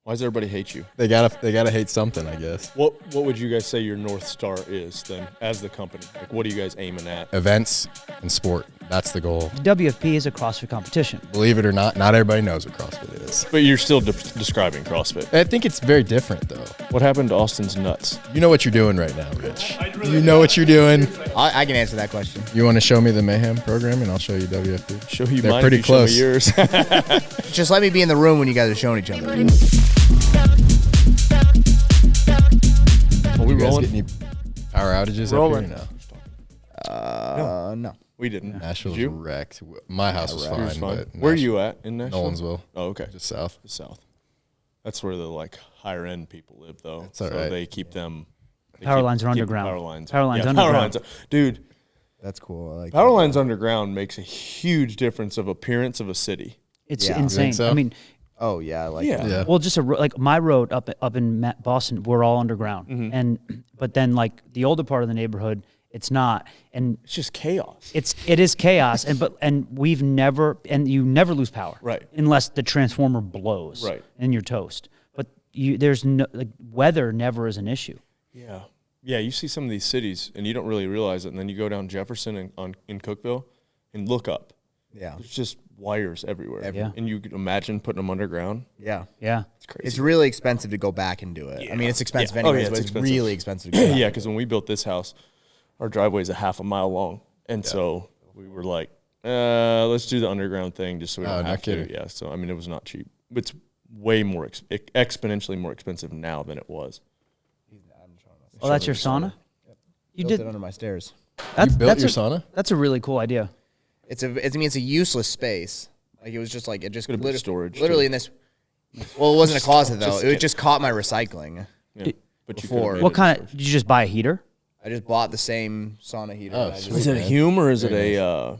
Why does everybody hate you? They gotta hate something, I guess. What would you guys say your North Star is then as the company? Like, what are you guys aiming at? Events and sport. That's the goal. The WFP is a CrossFit competition. Believe it or not everybody knows what CrossFit is. But you're still describing CrossFit. I think it's very different, though. What happened to Austin's nuts? You know what you're doing right now, Rich. You know what you're doing. I can answer that question. You want to show me the Mayhem program, and I'll show you WFP? Show you They're mine. pretty if you close. Show me yours. Just let me be in the room when you guys are showing each other. Are we You guys rolling? get any power outages Rolling. up here? No. We didn't. Nashville's Did you? wrecked. My house was Yours fine, fine. but Where are you at in Nashville? Nolensville. Oh, okay. Just south. The South. That's where the like higher end people live, though. That's all so right. they keep them. Power lines are keep the underground. Power lines. Power lines yeah, underground. Power lines. Dude, That's cool. I like power that. lines underground makes a huge difference of appearance of a city. It's Yeah. insane. You think so? I mean, Oh yeah, I like Yeah. that. Yeah. well, just like my road up in Boston, we're all underground, but then like the older part of the neighborhood, it's not, and It's just chaos. it is chaos, and we've never, and you never lose power, Right. Unless the transformer blows, Right. and you're toast. But there's no like weather never is an issue. Yeah. Yeah, you see some of these cities and you don't really realize it, and then you go down Jefferson in Cookeville and look up. Yeah. There's just wires everywhere. Yeah. And you could imagine putting them underground. Yeah. Yeah, It's crazy. It's really expensive to go back and do it. I mean, it's expensive Yeah. Oh, anyways, yeah, but it's it's expensive. really expensive to go back. Yeah, because when we built this house, our driveway's a half a mile long. And so we were like, let's do the underground thing just so we Oh, don't no have to. kidding. Yeah, so, I mean, it was not cheap. It's way more, exponentially more expensive now than it was. Oh, that's your sauna. You Built did. it under my stairs. That's You built that's your a, sauna? That's a really cool idea. It's a useless space. Like it was just like it just Could've been storage, literally too. in this. Well, it wasn't a closet though. Just It kidding. just caught my recycling. Yeah. But you Before. could've made What it kind storage. of? Did you just buy a heater? I just bought the same sauna heater. Oh, and I just- sweet. Is it a Hume or is it a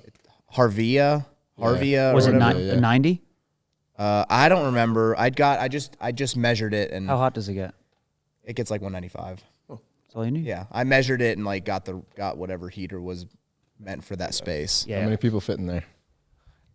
Harvia? Harvia? Was or it whatever. yeah. a 90? I don't remember. I just measured it and How hot does it get? it gets like 195. That's all you need. Yeah, I measured it and like got whatever heater was meant for that space. Yeah. How many people fit in there?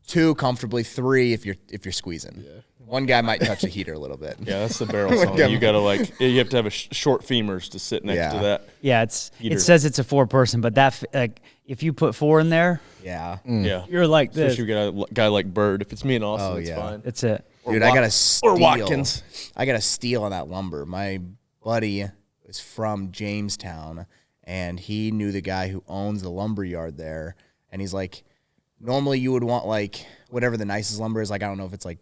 2 comfortably, 3 if you're squeezing. One guy might touch the heater a little bit. Yeah, that's the barrel sauna. You gotta you have to have short femurs to sit next Yeah. to that. Yeah, Heater. it says it's a 4-person, but like if you put 4 in there, Yeah. Yeah, you're like this. especially if you got a guy like Bird. If it's me and Austin, Oh, it's yeah. fine. That's it. Dude, I got a steal. or Watkins. I got a steal on that lumber. My buddy was from Jamestown, and he knew the guy who owns the lumber yard there. And he's like, normally you would want like whatever the nicest lumber is. Like I don't know if it's like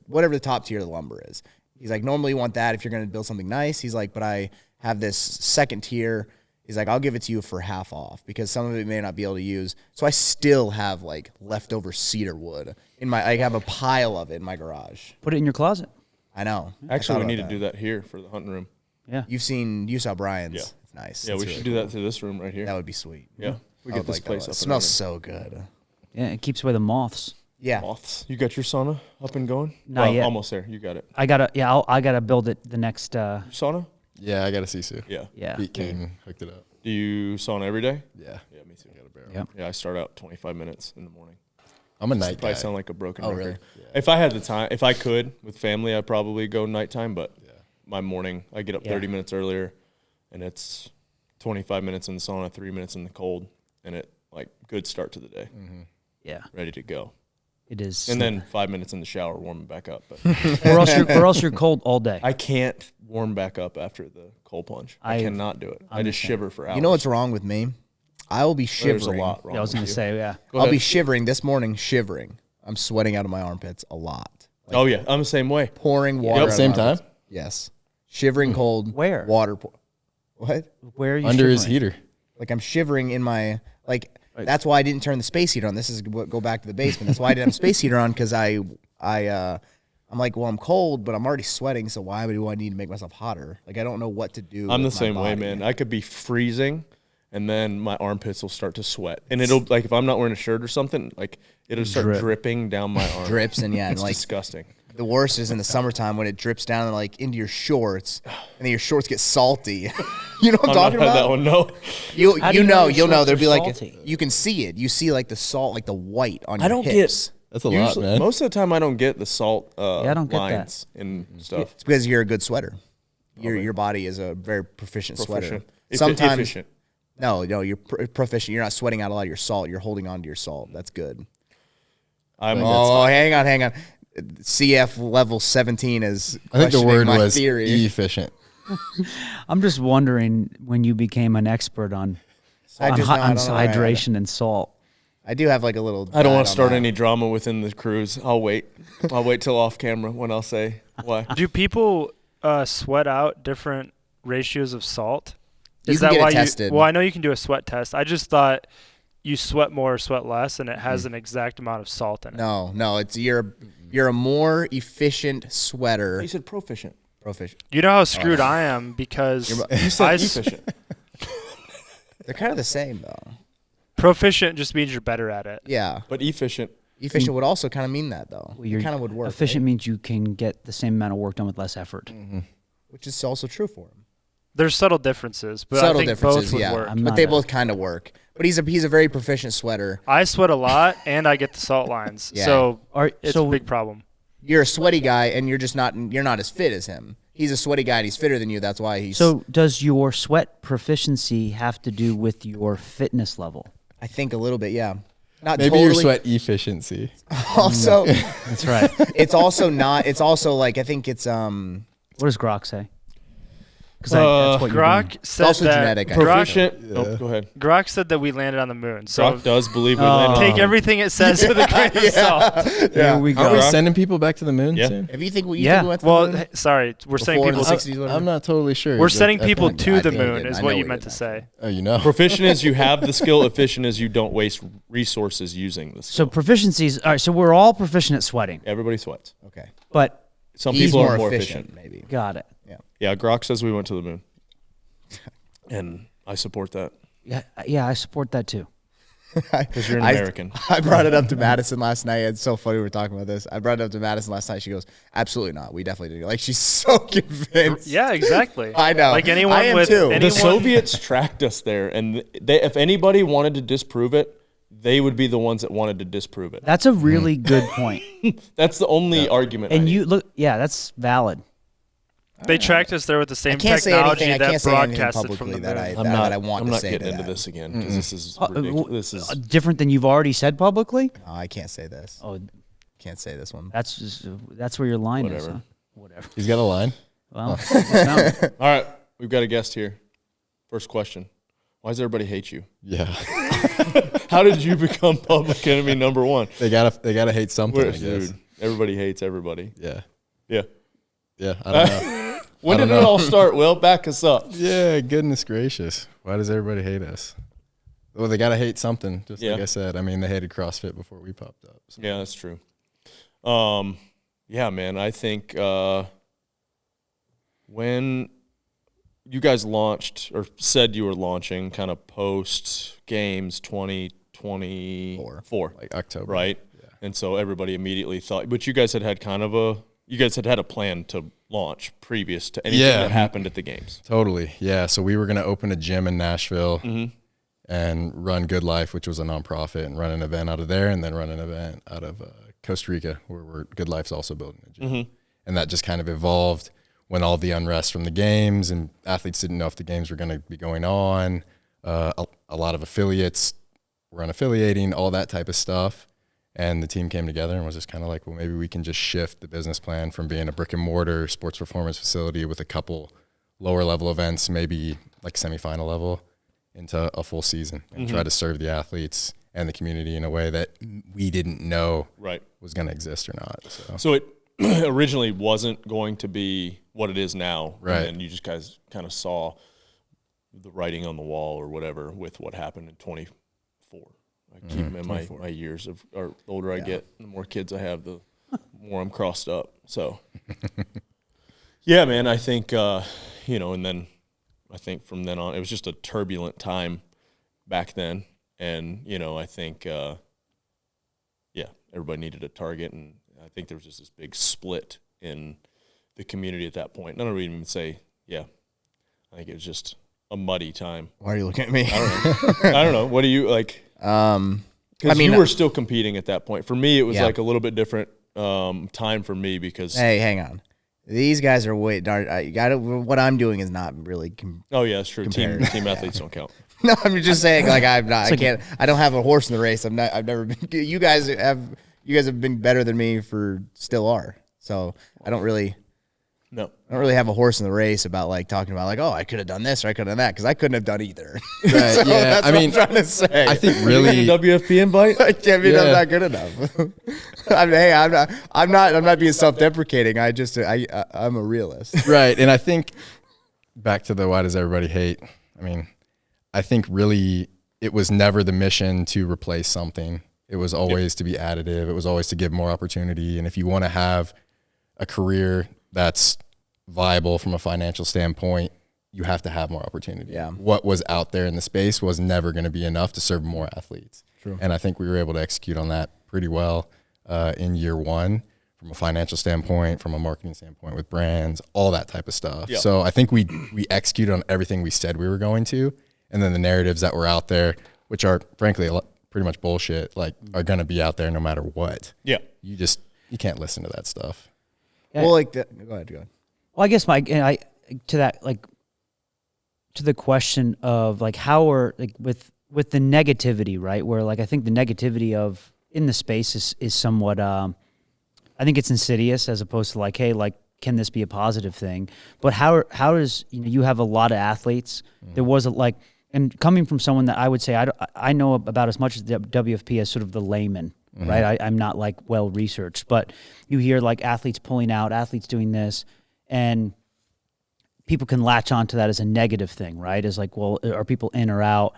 whatever the top tier of the lumber is. He's like, normally you want that if you're going to build something nice. He's like, but I have this second tier. He's like, I'll give it to you for half off because some of it may not be able to use. So I still have like leftover cedar wood I have a pile of it in my garage. Put it in your closet. I know. Actually, we need to do that here for the hunting room. Yeah. You saw Brian's. Yeah. It's nice. Yeah, It's we really should do that to this room right here. That would be sweet. Yeah, we I get would this like that place a lot. up. It smells so good. Yeah, it keeps away the moths. Yeah. Moths. You got your sauna up and going? Not yet. Almost there. You got it. I gotta build it the next. Sauna? Yeah, I got a Sisu. Yeah. Yeah. Pete came and hooked it up. Do you sauna every day? Yeah. Yeah, me too. Got a barrel. Yep. Yeah, I start out 25 minutes in the morning. I'm a night Probably guy. sound like a broken Oh, record. really? Yeah. If I had the time, if I could with family, I'd probably go nighttime. But my morning, I get up 30 minutes earlier, and it's 25 minutes in the sauna, 3 minutes in the cold, and it like good start to the day, Yeah, ready to go. it is. And then 5 minutes in the shower, warming back up. But or else you're cold all day. I can't warm back up after the cold plunge. I cannot do it. I just shiver for hours. You know what's wrong with me? I will be shivering. There's a lot wrong. Yeah, I was with gonna you. say yeah. Go I'll be ahead. shivering this morning. Shivering. I'm sweating out of my armpits a lot. Like Oh yeah, I'm the same way. pouring water. out of Same my armpits. time? Yes. Shivering cold. Where? Water. What? Where are you Under his shivering? heater. Like I'm shivering in my like. That's why I didn't turn the space heater on. This is what go back to the basement. That's why I didn't have a space heater on because I'm like, well, I'm cold, but I'm already sweating. So why do I need to make myself hotter? Like I don't know what to do. I'm the with my same way, body. man. I could be freezing, and then my armpits will start to sweat, and it'll like if I'm not wearing a shirt or something, like it'll start dripping down my arm. Drips and yeah, and It's like disgusting. the worst is in the summertime when it drips down like into your shorts, and then your shorts get salty. You know what I'm I've talking not had about? that one. No, How do you know your You'll know. shorts There'll are be like salty? you can see it. You see like the salt, like the white on I your don't hips. That's a lot, man. Most of the time, I don't get the salt I don't get lines and stuff. It's because you're a good sweater. Your body is a very proficient sweater. Efficient. Sometimes Efficient. no, you're proficient. You're not sweating out a lot of your salt. You're holding on to your salt. That's good. Hang on. CF level 17 is. I think the word was theory. efficient. I'm just wondering when you became an expert on hydration and salt. I do have like a little. I don't want to start any drama within the cruise. I'll wait. I'll wait till off camera when I'll say why. Do people sweat out different ratios of salt? Is that why tested? Well, I know you can do a sweat test. I just thought you sweat more or sweat less, and it has an exact amount of salt in it. No, it's you're a more efficient sweater. You said proficient. You know how screwed I am because You said efficient. They're kind of the same though. Proficient just means you're better at it. Yeah, But efficient. efficient would also kind of mean that though. Well, It kind of would work. Efficient right? means you can get the same amount of work done with less effort. Which is also true for him. There's subtle differences, but Subtle I think differences, both would yeah. work. But they both kind of work. But he's a very proficient sweater. I sweat a lot, and I get the salt lines, Yeah. so it's so a big problem. You're a sweaty guy, and you're not as fit as him. He's a sweaty guy, and he's fitter than you. That's why he's. So does your sweat proficiency have to do with your fitness level? I think a little bit, yeah. Not Maybe totally. your sweat efficiency. Also, That's right. it's also not. It's also like I think it's What does Grok say? Because Uh, that's what you're doing. Grok said also that genetic, I think. Proficient. Oh, go ahead. Grok said that we landed on the moon. So Grok does believe we landed. take everything it says with a grain of salt. Here we Are we go. sending people back to the moon Yeah. soon? If you think Yeah. think we went to the Well, moon sorry, we're sending before people. the 60s, whatever. I'm not totally sure. We're sending I people think- to I the think we moon, did. is I what know you we meant did, to say. Oh, you know. Proficient is you have the skill. Efficient is you don't waste resources using the skill. So proficiencies. All right. So we're all proficient at sweating, Everybody sweats. Okay. but Some He's people more are more efficient, efficient. maybe. got it. Yeah, Grok says we went to the moon. And I support that. Yeah, I support that too. Because you're an American. I brought it up to Madison last night. It's so funny we were talking about this. I brought it up to Madison last night. She goes, "Absolutely not. We definitely did." Like she's so convinced. Yeah, exactly. I know. Like anyone I am with too. The anyone, Soviets tracked us there, and if anybody wanted to disprove it, they would be the ones that wanted to disprove it. That's a really good point. That's the only argument. And you look, yeah, that's valid. they tracked us there with the I same can't say technology anything. I that can't say anything broadcasted from publicly the that moon. I want I'm to not say getting to into that. this again because this is ridiculous. This is Different than you've already said publicly. No, I can't say this. Oh, Can't say this one. that's where your line is. Whatever. Huh? Whatever. He's got a line. Well, no. all right. We've got a guest here. First question: why does everybody hate you? Yeah. How did you become public enemy number one? They gotta hate something, I guess. Dude, everybody hates everybody. Yeah. Yeah. Yeah. I don't know. When I did don't it know. all start? Will, back us up. Yeah, goodness gracious. Why does everybody hate us? Well, they got to hate something, just like Yeah. I said. I mean, they hated CrossFit before we popped up. So. Yeah, that's true. Yeah, man, I think when you guys launched or said you were launching kind of post games 2024, Like October. right? Yeah. And so everybody immediately thought, but you guys had kind of a plan to launch previous to anything Yeah. that happened at the games. Totally. Yeah. So we were going to open a gym in Nashville and run Good Life, which was a nonprofit, and run an event out of there, and then run an event out of Costa Rica, where Good Life's also building a gym. And that just kind of evolved when all the unrest from the games and athletes didn't know if the games were going to be going on. A lot of affiliates were unaffiliating, all that type of stuff. And the team came together and was just kind of like, well, maybe we can just shift the business plan from being a brick and mortar sports performance facility with a couple lower level events, maybe like semifinal level, into a full season and try to serve the athletes and the community in a way that we didn't know was going to exist or not. So it originally wasn't going to be what it is now. Right. And you just guys kind of saw the writing on the wall or whatever with what happened in 24. I keep in my years of, or the older I get, the more kids I have, the more I'm crossed up. So, yeah, man, I think, and then I think from then on, it was just a turbulent time back then. And, I think, everybody needed a target. And I think there was just this big split in the community at that point. None of them even say, I think it was just a muddy time. Why are you looking at me? I don't know. What do you like? I Because you were still competing at that point. For me, it was like a little bit different time for me because. Hey, hang on. These guys are way darn. What I'm doing is not really. Oh yeah, that's true. Team athletes don't count. No, I'm just saying. Like I'm not. I can't. I don't have a horse in the race. I'm not. I've never been. You guys have been better than me still are. So I don't really. No, I don't really have a horse in the race about like talking about like, oh, I could have done this or I could have done that because I couldn't have done either. Right, so yeah, that's what I'm trying to say. I think really WFP invite. I mean, I'm not good enough. I'm not being self-deprecating. I'm a realist. Right, and I think back to the why does everybody hate? I mean, I think really it was never the mission to replace something. It was always to be additive. It was always to give more opportunity. And if you want to have a career that's viable from a financial standpoint, you have to have more opportunity. Yeah. What was out there in the space was never going to be enough to serve more athletes. True. And I think we were able to execute on that pretty well in year one from a financial standpoint, from a marketing standpoint with brands, all that type of stuff. Yep. So I think we executed on everything we said we were going to. And then the narratives that were out there, which are frankly pretty much bullshit, like are going to be out there no matter what. Yeah. You can't listen to that stuff. Yeah. Well, like that. Go ahead. Well, I guess to the question of like how are like with the negativity, right? Where like I think the negativity of in the space is somewhat I think it's insidious as opposed to like, hey, like can this be a positive thing? But how does you have a lot of athletes. There was and coming from someone that I would say I know about as much as the WFP as sort of the layman. Right. I'm not like well researched, but you hear like athletes pulling out, athletes doing this, and people can latch onto that as a negative thing, right? As like, well, are people in or out?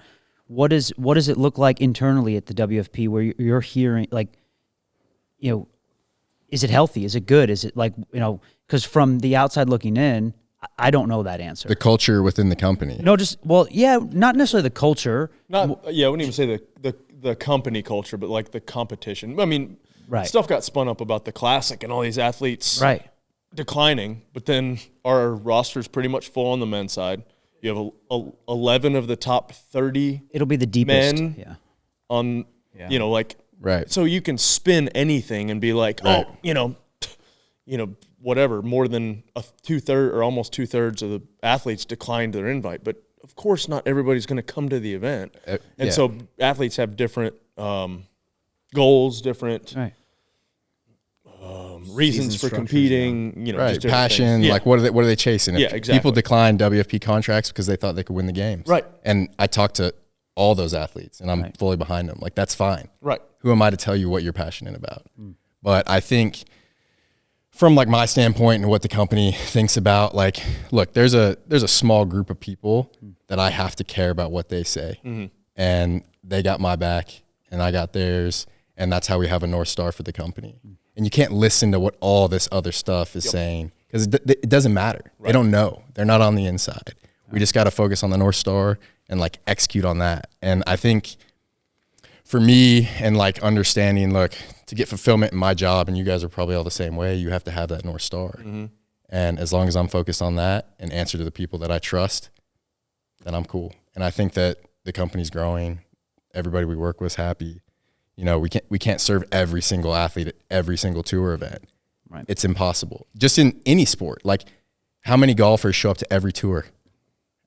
What does it look like internally at the WFP where you're hearing like, is it healthy? Is it good? Is it like, because from the outside looking in, I don't know that answer. The culture within the company. No, not necessarily the culture. I wouldn't even say the company culture, but like the competition. I mean, right. Stuff got spun up about the classic and all these athletes declining, but then our roster's pretty much full on the men's side. You have 11 of the top 30. It'll be the deepest. Men on, right. So you can spin anything and be like, right. Whatever, more than almost 2/3 of the athletes declined their invite. But of course, not everybody's going to come to the event. And so athletes have different goals, different reasons for competing, right. Passion, like what are they chasing? Exactly. People decline WFP contracts because they thought they could win the games. Right. And I talked to all those athletes and I'm fully behind them. Like, that's fine. Right. Who am I to tell you what you're passionate about? But I think from like my standpoint and what the company thinks about, like, look, there's a small group of people that I have to care about what they say. And they got my back and I got theirs. And that's how we have a North Star for the company. And you can't listen to what all this other stuff is saying because it doesn't matter. Right. They don't know. They're not on the inside. We just got to focus on the North Star and like execute on that. And I think for me and like understanding, look, to get fulfillment in my job, and you guys are probably all the same way, you have to have that North Star. And as long as I'm focused on that and answer to the people that I trust, then I'm cool. And I think that the company's growing. Everybody we work with is happy. We can't serve every single athlete at every single tour event. Right. It's impossible. Just in any sport. Like, how many golfers show up to every tour?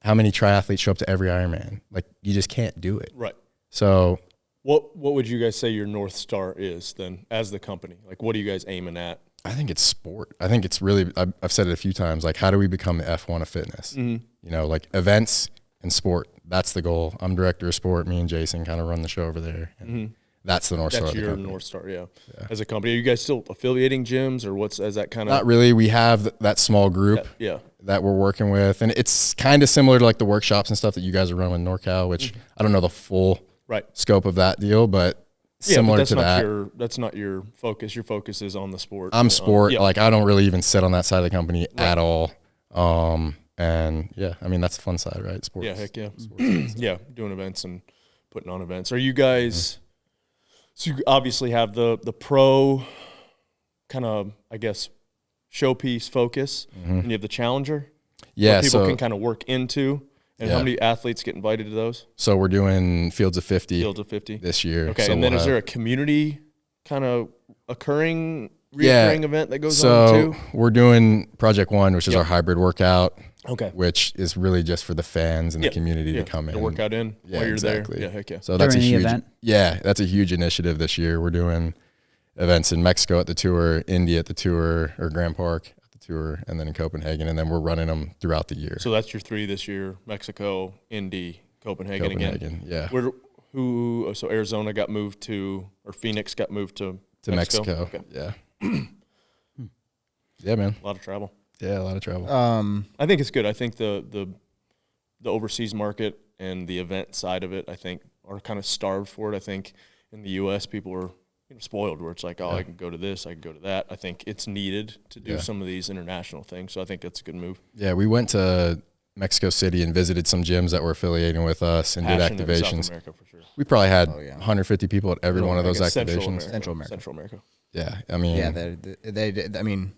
How many triathletes show up to every Ironman? Like, you just can't do it. Right. So what would you guys say your North Star is then as the company? Like, what are you guys aiming at? I think it's sport. I think it's really, I've said it a few times, like, how do we become the F1 of fitness? Like events and sport. That's the goal. I'm director of sport. Me and Jason kind of run the show over there. And that's the North Star. That's your North Star, yeah. As a company, are you guys still affiliating gyms, or is that kind of? Not really. We have that small group that we're working with, and it's kind of similar to like the workshops and stuff that you guys are running with NorCal, which I don't know the full scope of that deal, but similar to that. That's not your focus. Your focus is on the sport. I'm sport. Like, I don't really even sit on that side of the company at all. And I mean, that's the fun side, right? Sports. Yeah, heck yeah. Yeah, doing events and putting on events. Are you guys? So you obviously have the pro kind of, I guess, showpiece focus, and you have the challenger. Yeah, people can kind of work into. And how many athletes get invited to those? So we're doing Fields of 50. Fields of 50 this year. Okay, so and then we'll is there a community kind of recurring event that goes on too? So we're doing Project One, which is our hybrid workout. Okay. Which is really just for the fans and the community to come in. To work out in while you're there. Yeah, heck yeah. So that's a huge event. Yeah, that's a huge initiative this year. We're doing events in Mexico at the tour, India at the tour, or Grand Park at the tour, and then in Copenhagen, and then we're running them throughout the year. So that's your 3 this year: Mexico, Indy, Copenhagen again. Yeah. So Arizona got moved to, or Phoenix got moved to Mexico. Okay. Yeah. Yeah, man. A lot of travel. Yeah, a lot of travel. I think it's good. I think the overseas market and the event side of it, I think, are kind of starved for it. I think in the U.S. people are spoiled, where it's like, I can go to this, I can go to that. I think it's needed to do some of these international things. So I think that's a good move. Yeah, we went to Mexico City and visited some gyms that were affiliating with us and did activations. South America for sure. We probably had 150 people at every one of those activations. Central America. Yeah, I mean, I mean,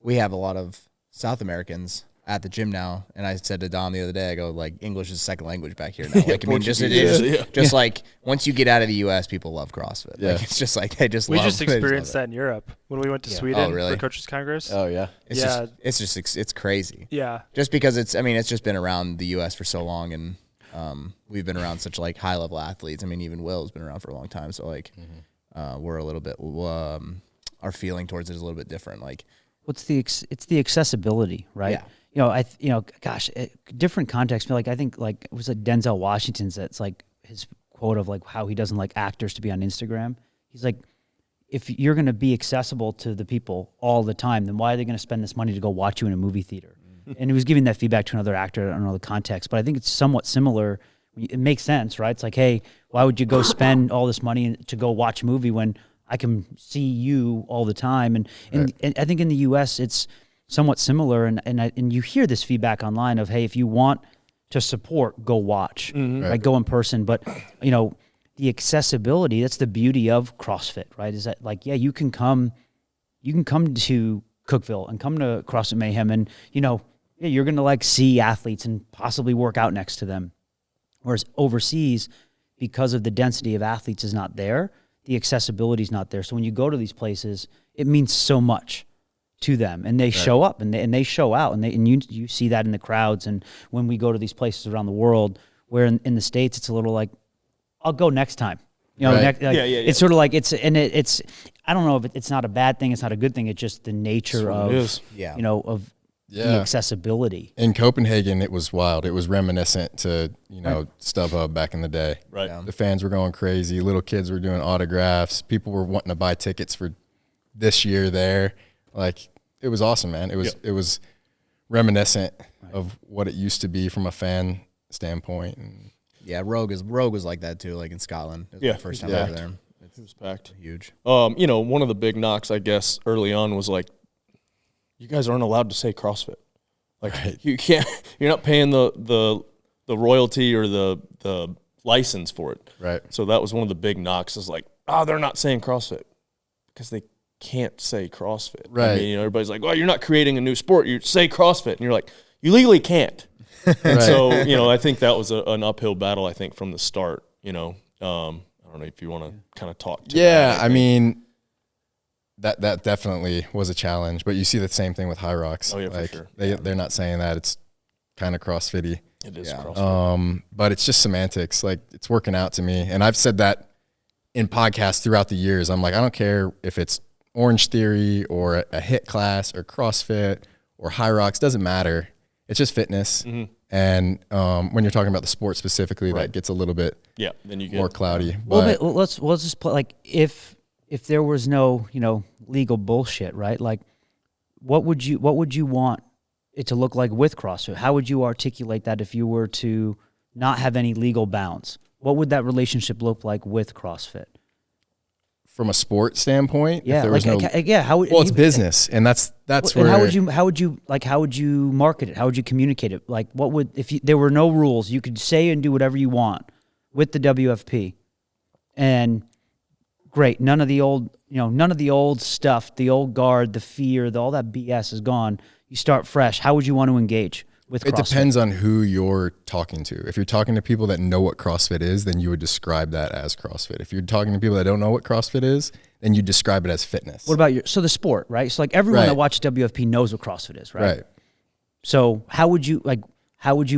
we have a lot of South Americans at the gym now, and I said to Dom the other day, I go, like, English is a second language back here now. Like, I mean, just like once you get out of the U.S., people love CrossFit. Yeah. Like, it's just like we just experienced that in Europe when we went to Sweden really? for Coaches Congress. Oh yeah, it's crazy. Yeah, just because it's just been around the U.S. for so long, and we've been around such like high level athletes. I mean, even Will's been around for a long time, so like we're a little bit our feeling towards it is a little bit different. Like, it's the accessibility, right? Yeah. Different context. Like, I think, like, it was like Denzel Washington's, that's like his quote of like how he doesn't like actors to be on Instagram. He's like, if you're going to be accessible to the people all the time, then why are they going to spend this money to go watch you in a movie theater? And he was giving that feedback to another actor. I don't know the context, but I think it's somewhat similar. It makes sense, right? It's like, hey, why would you go spend all this money to go watch a movie when I can see you all the time? And I think in the U.S. it's somewhat similar, and you hear this feedback online of, hey, if you want to support, go watch, right? Go in person. But the accessibility, that's the beauty of CrossFit, right? Is that, like, yeah, you can come to Cookeville and come to CrossFit Mayhem, and you're gonna like see athletes and possibly work out next to them. Whereas overseas, because of the density of athletes is not there, the accessibility is not there. So when you go to these places, it means so much to them, and they show up and they show out, and you see that in the crowds. And when we go to these places around the world, where in the States it's a little like, I'll go next time. It's sort of like it's I don't know if it's not a bad thing, it's not a good thing. It's just the nature of the accessibility. In Copenhagen, it was wild. It was reminiscent to StubHub back in the day. Right. Yeah. The fans were going crazy. Little kids were doing autographs. People were wanting to buy tickets for this year there. Like, it was awesome, man. It was reminiscent of what it used to be from a fan standpoint. And Rogue was like that too, like in Scotland. It was the first time I was there. It was packed. Huge. One of the big knocks, I guess, early on was like, you guys aren't allowed to say CrossFit. Like, you can't. You're not paying the royalty or the license for it. Right. So that was one of the big knocks. Is like, they're not saying CrossFit because they can't say CrossFit. Right. I mean, everybody's like, well, you're not creating a new sport. You say CrossFit, and you're like, you legally can't. And so I think that was an uphill battle. I think from the start. I don't know if you want to kind of talk to that. I mean, that definitely was a challenge, but you see the same thing with High Rocks. Oh yeah, like, for sure. They're not saying that. It's kind of CrossFit-y. It is CrossFit. But it's just semantics. Like, it's working out to me. And I've said that in podcasts throughout the years. I'm like, I don't care if it's Orange Theory or a HIIT class or CrossFit or High Rocks, doesn't matter. It's just fitness. Mm-hmm. And when you're talking about the sport specifically, that gets a little bit then you get more cloudy. But let's just play, like, if there was no legal bullshit, right? Like, what would you want it to look like with CrossFit? How would you articulate that if you were to not have any legal bounds? What would that relationship look like with CrossFit? From a sport standpoint, if there was it's business, and that's where. And how would you market it? How would you communicate it? Like, there were no rules, you could say and do whatever you want with the WFP, and great, none of the old stuff, the old guard, the fear, all that BS is gone. You start fresh. How would you want to engage with It CrossFit? depends on who you're talking to. If you're talking to people that know what CrossFit is, then you would describe that as CrossFit. If you're talking to people that don't know what CrossFit is, then you describe it as fitness. What about so the sport, right? So like everyone that Right. watches WFP knows what CrossFit is, right? Right. So how would you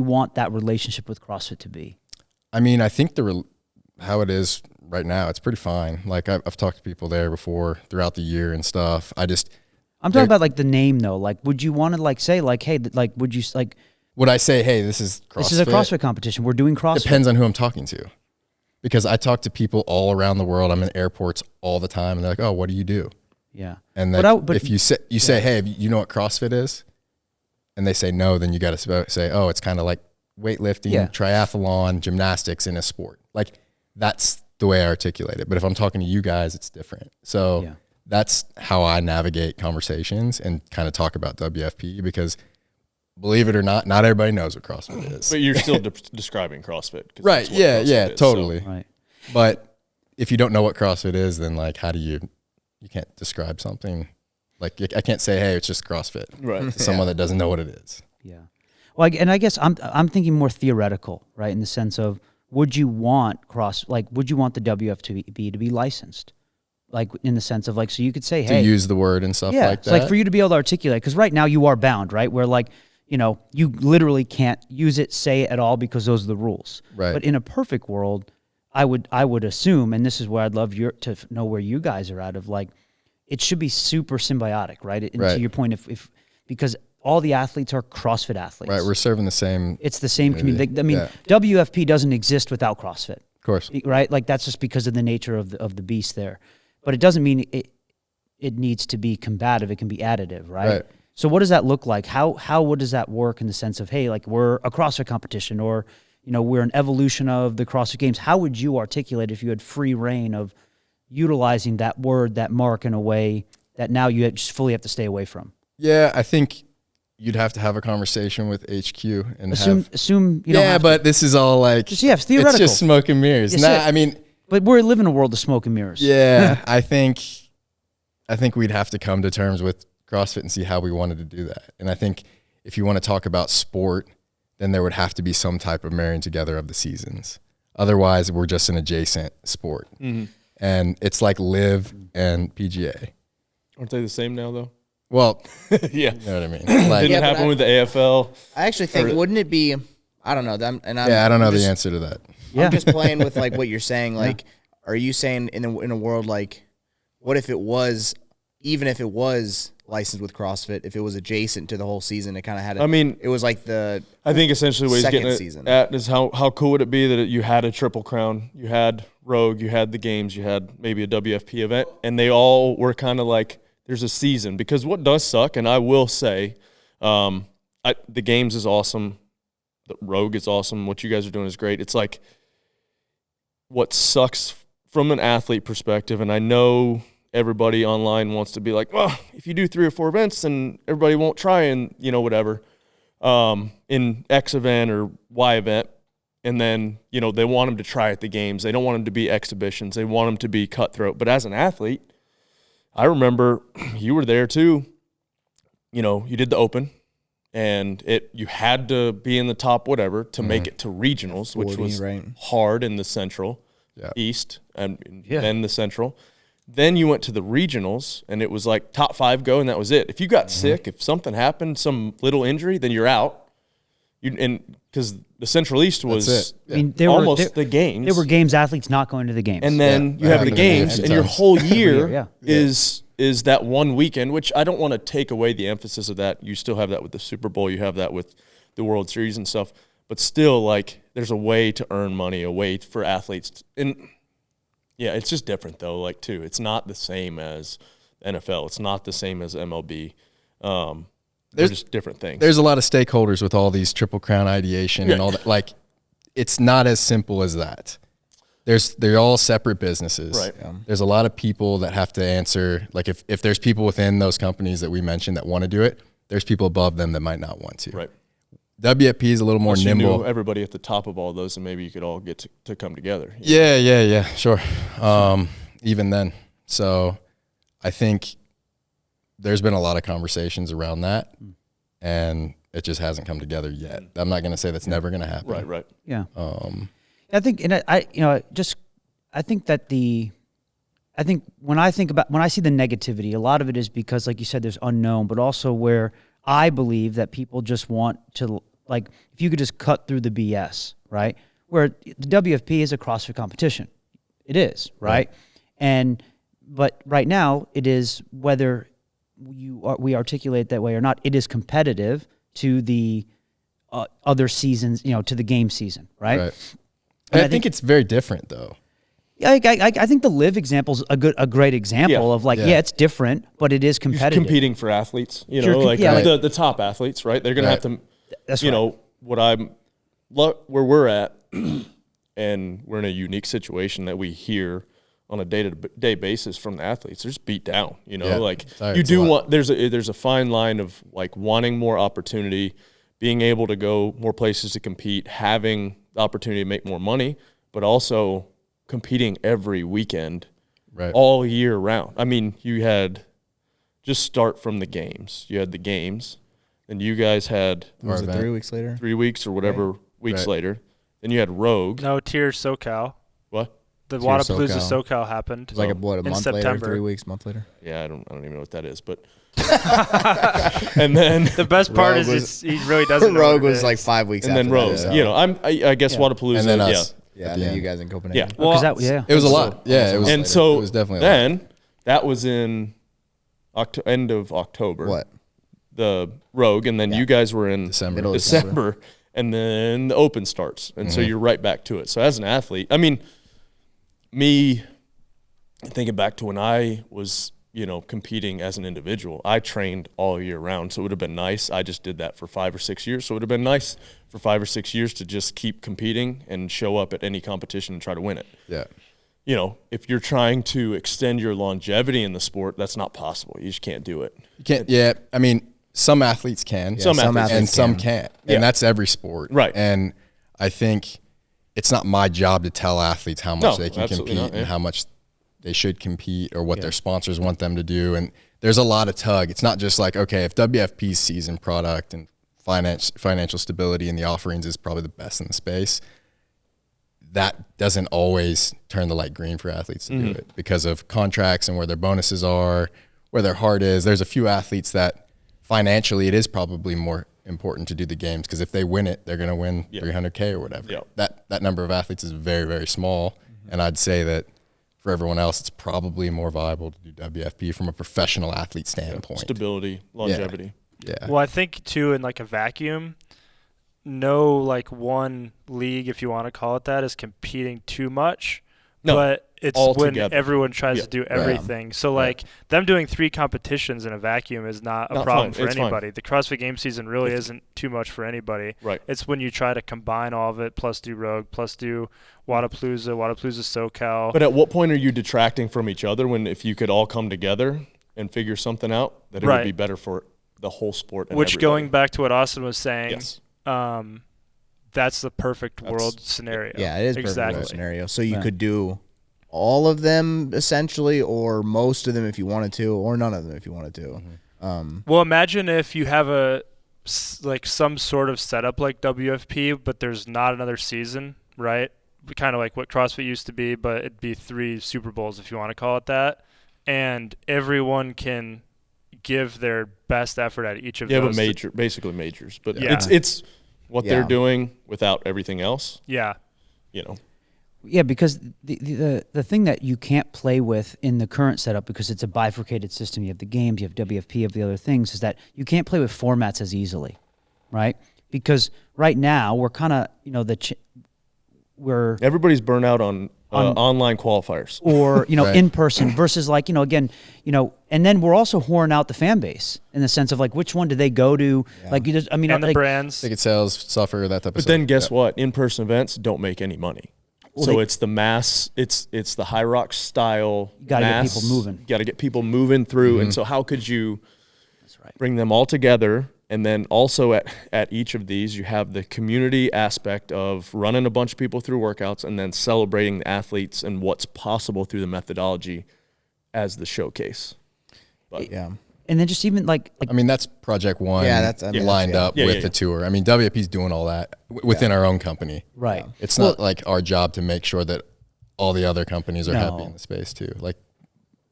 want that relationship with CrossFit to be? I mean, I think how it is right now, it's pretty fine. Like I've talked to people there before throughout the year and stuff. I'm talking about like the name though. Like, would you want to like say like, hey, like, would you like? Would I say, hey, this is CrossFit? This is a CrossFit competition. We're doing CrossFit. Depends on who I'm talking to. Because I talk to people all around the world. I'm in airports all the time, and they're like, "Oh, what do you do?" Yeah. And if you say, "Hey, you know what CrossFit is?" and they say no, then you got to say, "Oh, it's kind of like weightlifting, triathlon, gymnastics in a sport." Like that's the way I articulate it. But if I'm talking to you guys, it's different. So that's how I navigate conversations and kind of talk about WFP because. Believe it or not everybody knows what CrossFit is. But you're still describing CrossFit. Right, yeah, totally. So. Right. But if you don't know what CrossFit is, then like how do you can't describe something. Like I can't say, hey, it's just CrossFit. Right. To someone that doesn't know what it is. Yeah. Well, and I guess I'm thinking more theoretical, right? In the sense of would you want the WFP to be licensed? Like in the sense of like, so you could say, hey. To use the word and stuff like that. Like for you to be able to articulate, because right now you are bound, right? Where like, you know, you literally can't use it, say it at all because those are the rules. Right. But in a perfect world, I would assume, and this is where I'd love to know where you guys are at of like, it should be super symbiotic, right? And to your point, if because all the athletes are CrossFit athletes. Right. We're serving the same. It's the same community. I mean, WFP doesn't exist without CrossFit. Of course. Right? Like that's just because of the nature of the beast there. But it doesn't mean it needs to be combative. It can be additive, right? So what does that look like? How does that work in the sense of, hey, like we're a CrossFit competition or, you know, we're an evolution of the CrossFit Games. How would you articulate if you had free reign of utilizing that word, that mark in a way that now you just fully have to stay away from? Yeah, I think you'd have to have a conversation with HQ and assume you don't have but this is all like it's theoretical. It's just smoke and mirrors. I mean, but we're living in a world of smoke and mirrors. Yeah, I think we'd have to come to terms with CrossFit and see how we wanted to do that. And I think if you want to talk about sport, then there would have to be some type of marrying together of the seasons. Otherwise, we're just an adjacent sport. Mm-hmm. And it's like Live and PGA. Aren't they the same now, though? Well, yeah. You know what I mean? Like, Didn't it happen with the AFL? I actually think, wouldn't it be, I don't know. I don't know the answer to that. I'm just playing with like what you're saying. Like, are you saying in a world like, what if it was, even if it was licensed with CrossFit, if it was adjacent to the whole season, it kind of had. It was like the. I think essentially what he's getting season. at is how cool would it be that you had a Triple Crown, you had Rogue, you had the games, you had maybe a WFP event, and they all were kind of like there's a season. Because what does suck, and I will say, the games is awesome, the Rogue is awesome, what you guys are doing is great. It's like what sucks from an athlete perspective, and I know everybody online wants to be like, well, if you do 3 or 4 events, then everybody won't try and, you know, whatever, in X event or Y event. And then, you know, they want them to try at the games. They don't want them to be exhibitions. They want them to be cutthroat. But as an athlete, I remember you were there too. You know, you did the Open, and you had to be in the top whatever to make it to regionals, 40, which was right. hard in the Central, East, and then the Central. Then you went to the regionals, and it was like top 5 go, and that was it. If you got sick, if something happened, some little injury, then you're out. Because the Central East was I mean, the games. There were games athletes not going to the games. And then you have the games, and your whole year is that one weekend, which I don't want to take away the emphasis of that. You still have that with the Super Bowl. You have that with the World Series and stuff. But still, like, there's a way to earn money, a way for athletes. And yeah, it's just different though. Like too, it's not the same as NFL. It's not the same as MLB. They're just different things. There's a lot of stakeholders with all these Triple Crown ideation and all that. Like, it's not as simple as that. They're all separate businesses. Right. There's a lot of people that have to answer. Like if there's people within those companies that we mentioned that want to do it, there's people above them that might not want to. Right. WFP is a little more Unless nimble. You knew everybody at the top of all those, and maybe you could all get to come together. Yeah, sure. Even then. So I think there's been a lot of conversations around that, and It just hasn't come together yet. I'm not going to say that's never going to happen. Right. Yeah. I think, and I think when I see the negativity, a lot of it is because, like you said, there's unknown, but also where I believe that people just want to, like, if you could just cut through the BS, right? Where the WFP is a CrossFit competition. It is, right? But right now it is, whether we articulate that way or not, it is competitive to the other seasons, to the game season, right? And I think it's very different, though. I think the live example is a great example of it's different, but it is competitive. You're competing for athletes, the top athletes, right? They're going to have to, that's where we're at, and we're in a unique situation that we hear on a day-to-day basis from the athletes. They're just beat down, there's a fine line of like wanting more opportunity, being able to go more places to compete, having the opportunity to make more money, but also competing every weekend, all year round. I mean, you had, just start from the games. You had the games, and you guys had, was it 3 weeks later? 3 weeks or whatever weeks later. Then you had Rogue. No, Tier SoCal. What? The Wadapalooza SoCal happened. It was like a month September. later, 3 weeks, month later. Yeah, I don't even know what that is, but. And then the best part is he really doesn't know. Rogue was like 5 weeks. And then Rogue, I guess Wadapalooza. And then us. Yeah, and then you guys in Copenhagen. Yeah, well, it was a lot. Yeah, it was. And so it was definitely then that was in end of October. What? The Rogue, and then you guys were in December. And then the Open starts, and so you're right back to it. So as an athlete, I mean, me thinking back to when I was, competing as an individual, I trained all year round, so it would have been nice. I just did that for 5 or 6 years, so it would have been nice for 5 or 6 years to just keep competing and show up at any competition and try to win it. Yeah. If you're trying to extend your longevity in the sport, that's not possible. You just can't do it. You can't. Yeah. I mean, some athletes can. Some athletes and some can't. And that's every sport. Right. And I think it's not my job to tell athletes how much they can compete and how much they should compete or what their sponsors want them to do. And there's a lot of tug. It's not just like, okay, if WFP's season product and financial stability and the offerings is probably the best in the space, that doesn't always turn the light green for athletes to do it because of contracts and where their bonuses are, where their heart is. There's a few athletes that financially it is probably more important to do the games because if they win it, they're going to win $300K or whatever. Yeah. That number of athletes is very, very small. And I'd say that for everyone else, it's probably more viable to do WFP from a professional athlete standpoint. Stability, longevity. Yeah. Well, I think too, in like a vacuum, no like one league, if you want to call it that, is competing too much. No, but it's all when together. everyone tries to do everything. So like them doing 3 competitions in a vacuum is not a problem for anybody. The CrossFit game season really isn't too much for anybody. Right. It's when you try to combine all of it, plus do Rogue, plus do Wadapalooza SoCal. But at what point are you detracting from each other when if you could all come together and figure something out, that it would be better for the whole sport and Which everybody. Going back to what Austin was saying, yes. That's the perfect world scenario. Yeah, it is perfect world scenario. So you could do all of them essentially, or most of them if you wanted to, or none of them if you wanted to. Well, imagine if you have some sort of setup like WFP, but there's not another season, right? Kind of like what CrossFit used to be, but it'd be 3 Super Bowls if you want to call it that, and everyone can give their best effort at each of those. Yeah, but basically majors, but it's what they're doing without everything else. Yeah. Yeah, because the thing that you can't play with in the current setup, because it's a bifurcated system, you have the games, you have WFP, you have the other things, is that you can't play with formats as easily, right? Because right now we're kind of, everybody's burnt out on online qualifiers or in person versus and then we're also whoring out the fan base in the sense of like which one do they go to, and the brands, ticket sales suffer, that type of stuff. But then guess what? In-person events don't make any money. Well, so it's the mass, it's the high rock style. You got to get people moving. You got to get people moving through, and so how could you bring them all together? And then also at each of these, you have the community aspect of running a bunch of people through workouts, and then celebrating the athletes and what's possible through the methodology as the showcase. But and then just even like I mean, that's project one. Yeah, that's- I mean, lined yeah. up with the tour. I mean, WFP's doing all that within our own company. right. It's not like our job to make sure that all the other companies are happy in the space too. Like,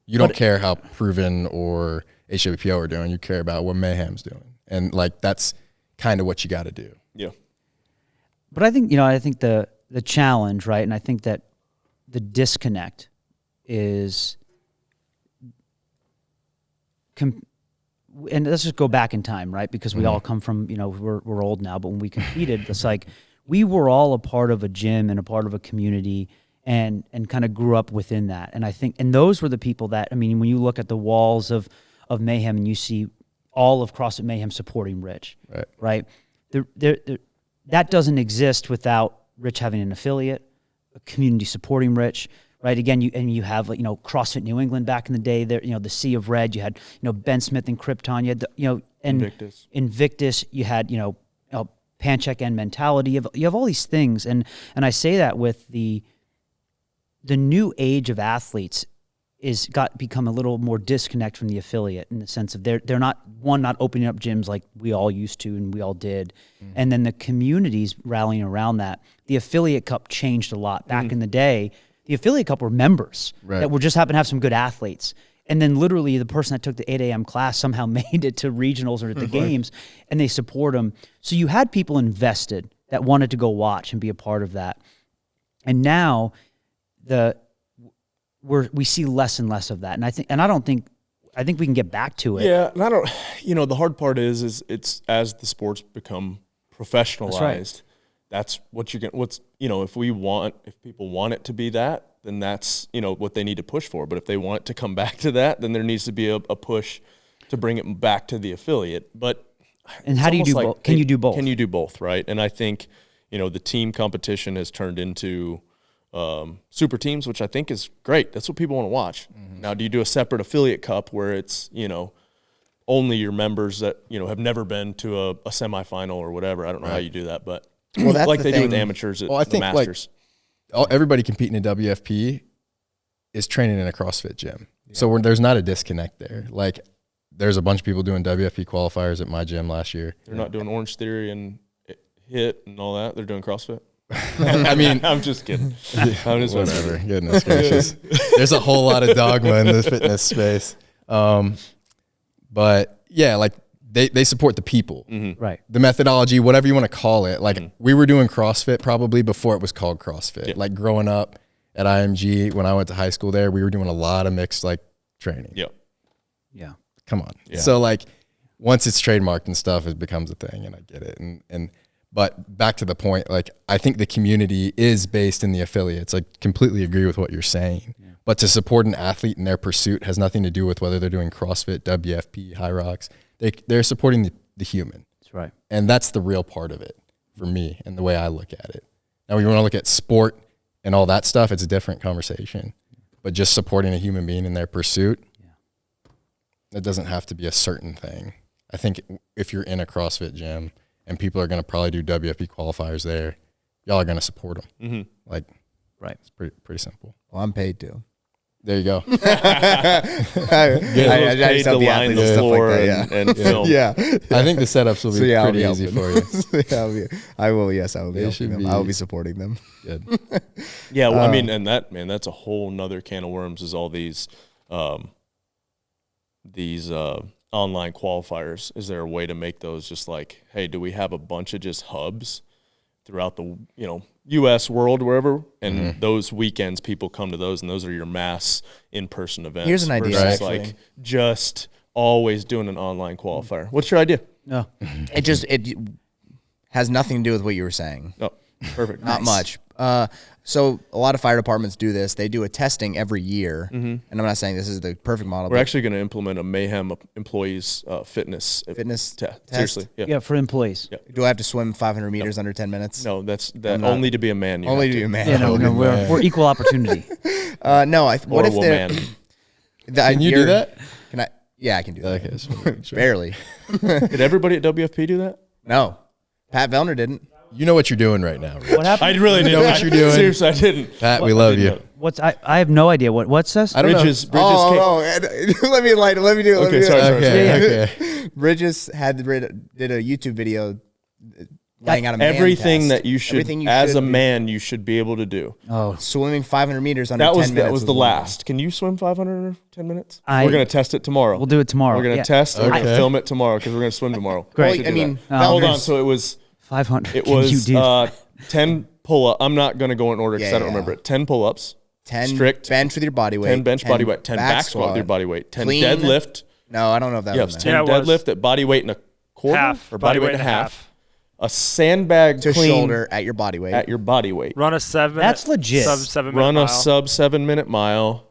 you don't care how Proven or HWPO are doing. You care about what Mayhem's doing, and like that's kind of what you got to do. Yeah. But I think the challenge, right, and I think that the disconnect is, and let's just go back in time, right? Because we all come from, we're old now, but when we competed, it's like we were all a part of a gym and a part of a community, and kind of grew up within that. And I think, and those were the people that, I mean, when you look at the walls of Mayhem and you see all of CrossFit Mayhem supporting Rich, right? That doesn't exist without Rich having an affiliate, a community supporting Rich, right? Again, you have CrossFit New England back in the day. There, the Sea of Red. You had Ben Smith and Krypton. You had Invictus. You had Pancheck and Mentality. You have all these things, and I say that with the new age of athletes become a little more disconnect from the affiliate, in the sense of they're not opening up gyms like we all used to and we all did. And then the communities rallying around that. The affiliate cup changed a lot. Back in the day, the affiliate cup were members that were just happen to have some good athletes. And then literally the person that took the 8 a.m. class somehow made it to regionals or at the games, and they support them. So you had people invested that wanted to go watch and be a part of that. And now we see less and less of that. And I think we can get back to it. Yeah, and I don't, the hard part is it's as the sports become professionalized, that's what if people want it to be that, then that's, what they need to push for. But if they want it to come back to that, then there needs to be a push to bring it back to the affiliate. And how do you do both? Can you do both? Can you do both, right? And I think, the team competition has turned into super teams, which I think is great. That's what people want to watch. Now, do you do a separate affiliate cup where it's, only your members that, have never been to a semifinal or whatever? I don't know how you do that, but that's like the they thing. do with amateurs at I the think Masters. Everybody competing in WFP is training in a CrossFit gym. So there's not a disconnect there. Like, there's a bunch of people doing WFP qualifiers at my gym last year. They're not doing Orange Theory and HIIT and all that. They're doing CrossFit. I mean, I'm just kidding. I'm just whatever. Goodness gracious. There's a whole lot of dogma in the fitness space. But yeah, like they support the people, right? The methodology, whatever you want to call it. Like we were doing CrossFit probably before it was called CrossFit. Yeah. Like growing up at IMG, when I went to high school there, we were doing a lot of mixed training. Yeah. Yeah. Come on. Yeah. So once it's trademarked and stuff, it becomes a thing, and I get it. But back to the point, I think the community is based in the affiliates. I completely agree with what you're saying. Yeah. But to support an athlete in their pursuit has nothing to do with whether they're doing CrossFit, WFP, High Rocks. They're supporting the human. That's right. And that's the real part of it for me and the way I look at it. Now, when you want to look at sport and all that stuff, it's a different conversation. But just supporting a human being in their pursuit, it doesn't have to be a certain thing. I think if you're in a CrossFit gym and people are going to probably do WFP qualifiers there, y'all are going to support them. Right. It's pretty simple. Well, I'm paid to. There you go. I just help the athletes and stuff like that. Yeah. and film. Yeah. I think the setups will be pretty easy for you. I will. Yes, I will be They helping should them. be- I will be supporting them. Good. Yeah, well, I mean, and that's a whole nother can of worms, is all these online qualifiers. Is there a way to make those just like, hey, do we have a bunch of just hubs throughout the, U.S., world, wherever, and those weekends people come to those, and those are your mass in-person events. Here's an idea, versus actually. just always doing an online qualifier. What's your idea? No. It has nothing to do with what you were saying. Oh, perfect. Not much. So a lot of fire departments do this. They do a testing every year, and I'm not saying this is the perfect model. We're actually going to implement a Mayhem employees fitness test. Seriously, Yeah, for employees. Yeah. Do I have to swim 500 meters under 10 minutes? No, that's only to be a man. Only to be a man. Yeah, no, we're equal opportunity. No, what if they're... man? Can you do that? Can I? Yeah, I can do that. Okay, just wanna make sure. Barely. Did everybody at WFP do that? No. Pat Vellner didn't. You know what you're doing right now, Rich. What happened? I really didn't know what you're doing. Seriously, I didn't. Pat, we love you. I have no idea what's this. I don't know. Bridges Let me do it. Let me do it. Okay. Bridges did a YouTube video laying out a man everything test. that you should, as a man, you should be able to do. Oh, Swimming 500 meters under 10 minutes. That was the last. Can you swim 500 in 10 minutes? I- We're going to test it tomorrow. we'll do it tomorrow. We're going to Yeah. test. We're going to Okay. film it tomorrow because we're going to swim tomorrow. Great. Well, I mean, Hold on. So it was 500. It Can was you do 10 pull-up. I'm not going to go in order because Yeah, I don't remember it. 10 pull-ups. 10 strict bench with your body weight. 10 bench body weight. 10 back squat with your body weight. 10 deadlift. No, I don't know if that was 10 deadlift at body weight and a quarter half or body weight and a half. A sandbag to clean shoulder at your body weight. at your body weight. Run a 7. That's legit. Sub 7 Run minute a mile. sub 7 minute mile.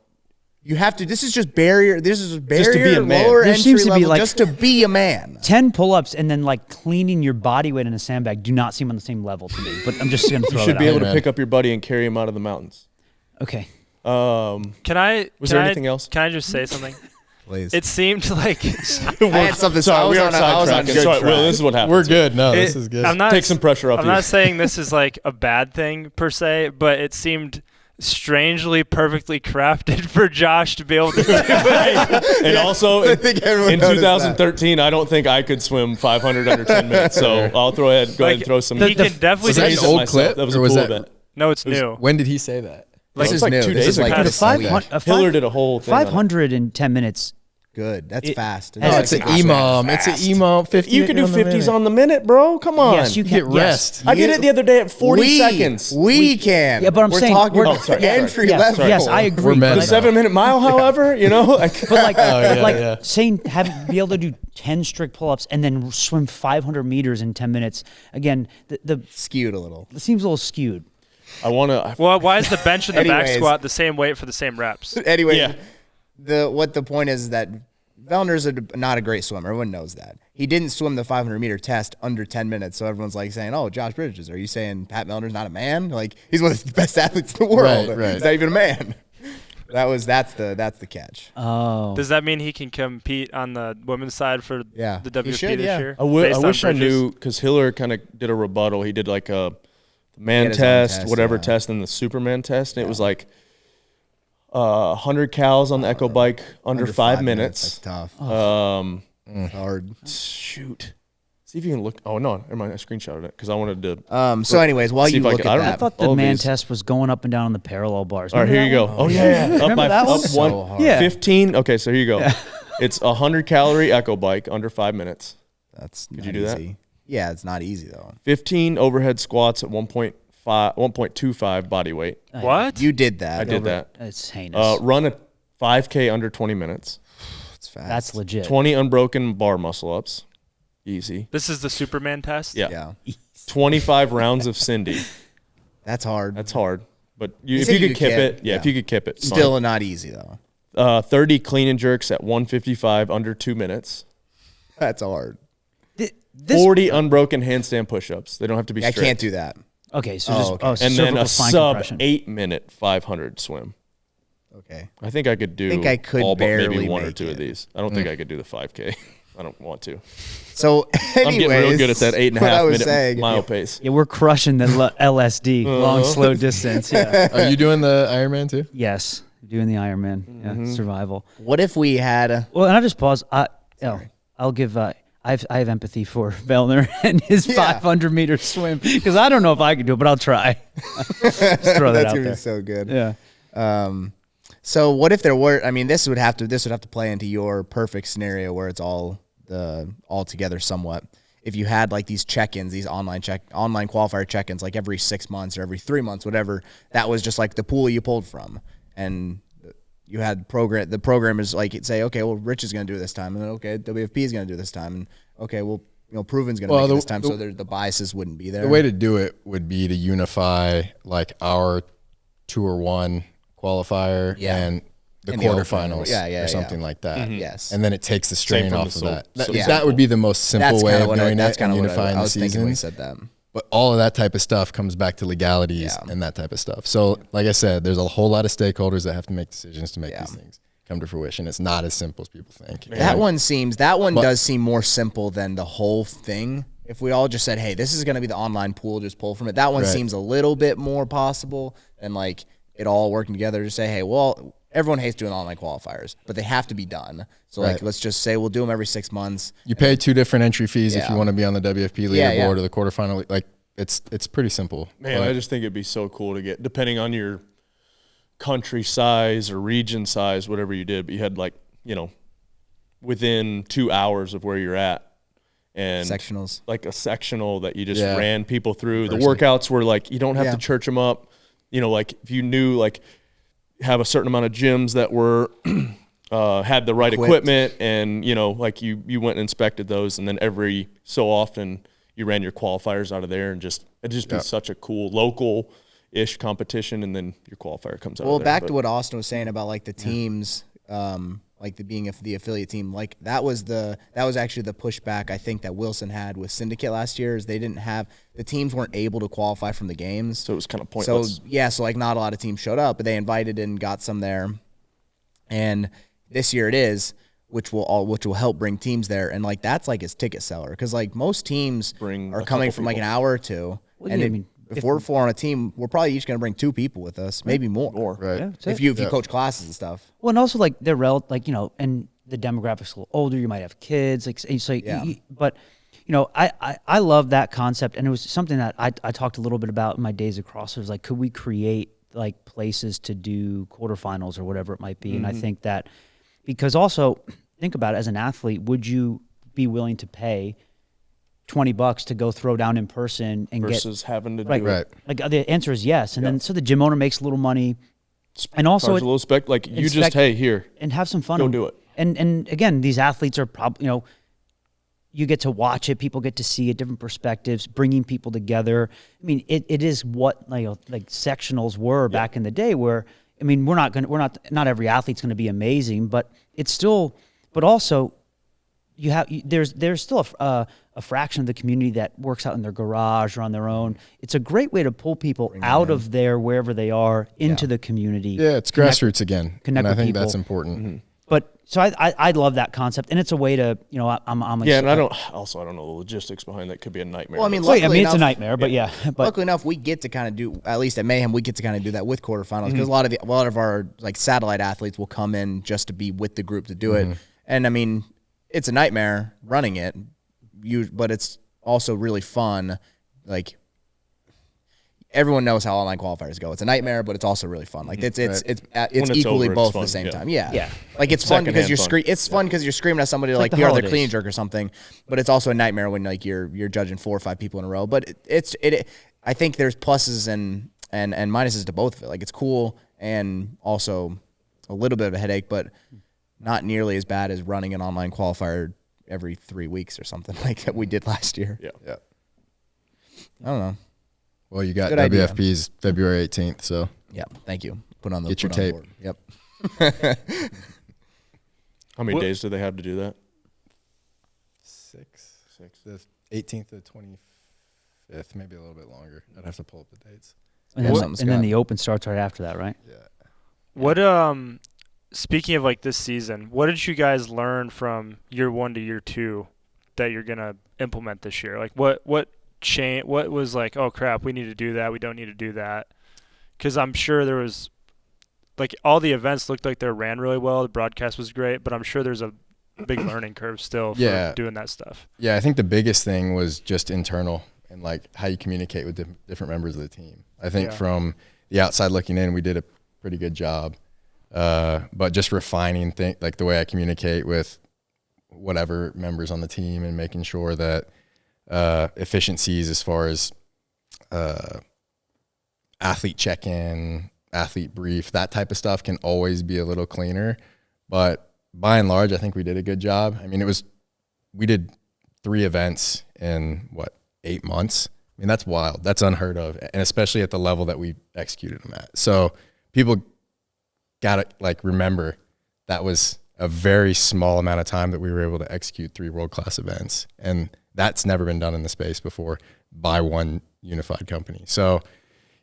You have to. This is just barrier. This is barrier. Just to be a man. Lower There entry seems to be level, like- just to be a man. 10 pull-ups and then like cleaning your body weight in a sandbag do not seem on the same level to me. But I'm just going to throw You should that be out. able to man. pick up your buddy and carry him out of the mountains. Okay. Can I? Was can there I- anything else? Can I just say something? Please. It seemed like I had something. Sorry, I was we are on a sidetracking. good Sorry, track. Will, this is what happens. We're good. No, it- this is good. I'm not Take some pressure off I'm you. not saying this is like a bad thing per se, but it seemed strangely perfectly crafted for Josh to be able to do it. And also, I think everyone in noticed 2013, I don't think I could swim 500 under 10 minutes. So I'll go ahead and throw some. He can definitely Was that do his praise at old myself. clip, That was a or was cool that- event. No, it's new. When did he say that? This It was is like new. 2 This days is like ago. this The week. 500, Hiller did a whole thing. on it. 500 in 10 minutes. Good. That's fast. No, No, it's an EMOM. It's an EMOM 50. You can do on the 50s minute. on the minute, bro. Come on. Yes, you can. Get yes. rest. I did it the other day at 40 seconds. We can. Yeah, but I'm We're saying talking we're- about sorry, entry yes, level. yes, I agree. We're men but The now. 7-minute mile, however, you know, like, But like, yeah. saying be able to do 10 strict pull-ups and then swim 500 meters in 10 minutes. Again, the Skewed a little. it seems a little skewed. I want to. Well, why is the bench and the back Anyways. squat the same weight for the same reps? Anyway, Yeah. the point is that Vellner's not a great swimmer. Everyone knows that. He didn't swim the 500-meter test under 10 minutes, so everyone's like saying, "Oh, Josh Bridges, are you saying Pat Vellner's not a man? Like he's one of the best athletes in the world. Right. He's not even a man." That's the catch. Oh, Does that mean he can compete on the women's side for Yeah. the WFP He should, this yeah. year? I based on wish I Bridges? knew because Hiller kind of did a rebuttal. He did like a man his own test, test, whater yeah. test, and the Superman test. And it was like 100 cals on the Echo bike under 5 minutes. That's tough. Um, Hard. shoot. See if you can look. Oh no, never mind. I screenshotted it because I wanted to. So, anyways, while See you if I look could- at I don't- I that, thought the all man these- test was going up and down on the parallel bars. All right, here you go. Oh yeah, up Remember by that up one? one. So hard. Yeah. 15. Okay, so here you go. It's a 100-calorie Echo bike under 5 minutes. that's Could not you do that? easy. Yeah, it's not easy though. 15 overhead squats at 1.25 body weight. What? You did that. I did that. It's heinous. Run a 5K under 20 minutes. It's fast. That's legit. 20 unbroken bar muscle ups. Easy. This is the Superman test? Yeah. Yeah, 25 rounds of Cindy. that's hard. That's hard. But You if said you you could kip could it, kip, if yeah. you could kip it, fine. Still not easy though. 30 clean and jerks at 155 under 2 minutes. That's hard. This 40 unbroken handstand push-ups. They don't have to be I strict. can't do that. okay, so Oh, just okay. And then a cervical spine sub compression. 8-minute 500 swim. Okay. I think I could do. think I could all but maybe barely one or make two of it. these. I don't think I could do the 5K. I don't want to. So, anyways, I'm getting real good at that 8.5 what I was minute saying, mile pace. Yeah, we're crushing the LSD, long slow distance. Yeah. Are you doing the Ironman too? Yes, doing the Ironman. Yeah, survival. What if we had? Well, and I'll just pause. I'll give. I have empathy for Vellner and his Yeah. 500-meter swim because I don't know if I can do it, but I'll try. Just throw that That's out gonna there. be so good. Yeah. So what if there were? I mean, this would have to play into your perfect scenario where it's all together somewhat. If you had like these check-ins, these online qualifier check-ins, like every 6 months or every 3 months, whatever, that was just like the pool you pulled from, and you had the program is like say, okay, well, Rich is going to do it this time, and then okay, WFP is going to do it this time, and okay, well, Proven's going to make it this time, so the biases wouldn't be there. The way to do it would be to unify like our Tour 1 qualifier Yeah. and the And the open. quarterfinals Yeah, or something like that. Yes. And then it takes the strain from off the of that. so- That, that would be the most simple that's way kind of of doing that's it kind and of what unifying I the was thinking when you seasons. said that. But all of that type of stuff comes back to legalities Yeah. and that type of stuff. So like I said, there's a whole lot of stakeholders that have to make decisions to make Yeah. these things come to fruition. It's not as simple as people think. That one But- does seem more simple than the whole thing. If we all just said, hey, this is going to be the online pool, just pull from it. That one Right. seems a little bit more possible than like it all working together to say, hey, well, everyone hates doing online qualifiers, but they have to be done. So like, let's just say we'll do them every 6 months. You pay 2 different entry fees if you want to be on the WFP leaderboard or the quarterfinal. Like it's pretty simple. Man, I just think it'd be so cool to get, depending on your country size or region size, whatever you did, but you had like, you know, within 2 hours of where you're at. And sectionals, like a sectional that you just ran people through. The workouts were like, you don't have to church them up. You know, like if you knew, like, have a certain amount of gyms that were had the right equipment, and you know, like you went and inspected those, and then every so often you ran your qualifiers out of there, and it'd just be such a cool local-ish competition, and then your qualifier comes out. Well, of there. back to what Austin was saying about like the teams, like the affiliate team, like that was actually the pushback I think that Wilson had with Syndicate last year, is they didn't have, the teams weren't able to qualify from the games, so it was kind of pointless. So like not a lot of teams showed up, but they invited and got some there, and this year it is, which will help bring teams there, and like that's like his ticket seller, because like most teams are coming from like an hour or two, if we're 4 on a team, we're probably each going to bring 2 people with us, maybe more. Right. Yeah, if you coach classes and stuff. Well, and also like they're like, you know, and the demographics a little older. You might have kids, like so. But you know, I love that concept, and it was something that I talked a little bit about in my days of CrossFit. It was like, could we create like places to do quarterfinals or whatever it might be? And I think that, because also think about it, as an athlete, would you be willing to pay $20 to go throw down in person and versus having to do it? Like the answer is yes, and then so the gym owner makes a little money, and also a little you just here and have some fun. Go do it. And again, these athletes are probably, you know, you get to watch it, people get to see it, different perspectives, bringing people together. I mean, it is what like sectionals were back in the day, where I mean, not every athlete's going to be amazing, but it's still, but also there's still a fraction of the community that works out in their garage or on their own. It's a great way to pull people out of there, wherever they are, into the community. Yeah, it's grassroots again. Connect and with I think people. That's important. Mm-hmm. But so I love that concept, and it's a way to, you know, I'm like, and I don't know the logistics behind that. Could be a nightmare. Well, I mean, it's a nightmare, but but luckily enough, we get to kind of do, at least at Mayhem, we get to kind of do that with quarterfinals, because a lot of our like satellite athletes will come in just to be with the group to do it, and I mean, it's a nightmare running it, but it's also really fun. Like, everyone knows how online qualifiers go. It's a nightmare, but it's also really fun. Like it's equally over, both it's at the same fun. time. Yeah. Like it's fun because fun because you're screaming at somebody to like PR their clean and jerk or something. But it's also a nightmare when like you're judging 4 or 5 people in a row. But I think there's pluses and minuses to both of it. Like it's cool and also a little bit of a headache, but not nearly as bad as running an online qualifier every 3 weeks or something like that we did last year. Yeah. I don't know. Well, you got Good WFP's February 18th, so yeah, thank you. Get your tape. Board. Yep. How many days do they have to do that? 6. The 18th to 25th, maybe a little bit longer. I'd have to pull up the dates. And then the open starts right after that, right? Yeah. What speaking of like this season, what did you guys learn from year 1 to year 2 that you're gonna implement this year? Like what was like, oh crap, we need to do that, we don't need to do that? Because I'm sure there was, like, all the events looked like they ran really well, the broadcast was great, but I'm sure there's a big learning curve still for doing that stuff. Yeah, I think the biggest thing was just internal and like how you communicate with different members of the team. I think from the outside looking in, we did a pretty good job, but just refining like the way I communicate with whatever members on the team and making sure that efficiencies as far as athlete check-in, athlete brief, that type of stuff can always be a little cleaner. But by and large, I think we did a good job. I mean, we did 3 events in 8 months. I mean, that's wild. That's unheard of, and especially at the level that we executed them at. So people gotta like remember that was a very small amount of time that we were able to execute 3 world-class events, and that's never been done in the space before by one unified company. So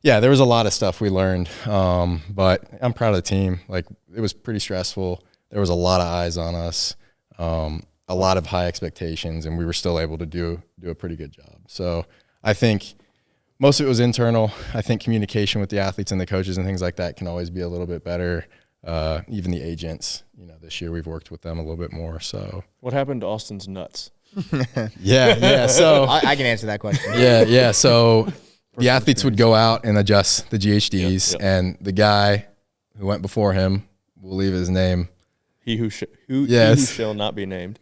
yeah, there was a lot of stuff we learned, but I'm proud of the team. Like, it was pretty stressful. There was a lot of eyes on us, a lot of high expectations, and we were still able to do a pretty good job. So I think most of it was internal. I think communication with the athletes and the coaches and things like that can always be a little bit better. Even the agents, this year we've worked with them a little bit more. So what happened to Austin's nuts? Yeah. So I can answer that question. Yeah. So the athletes would go out and adjust the GHDs, and the guy who went before him, we'll leave his name. He who shall not be named.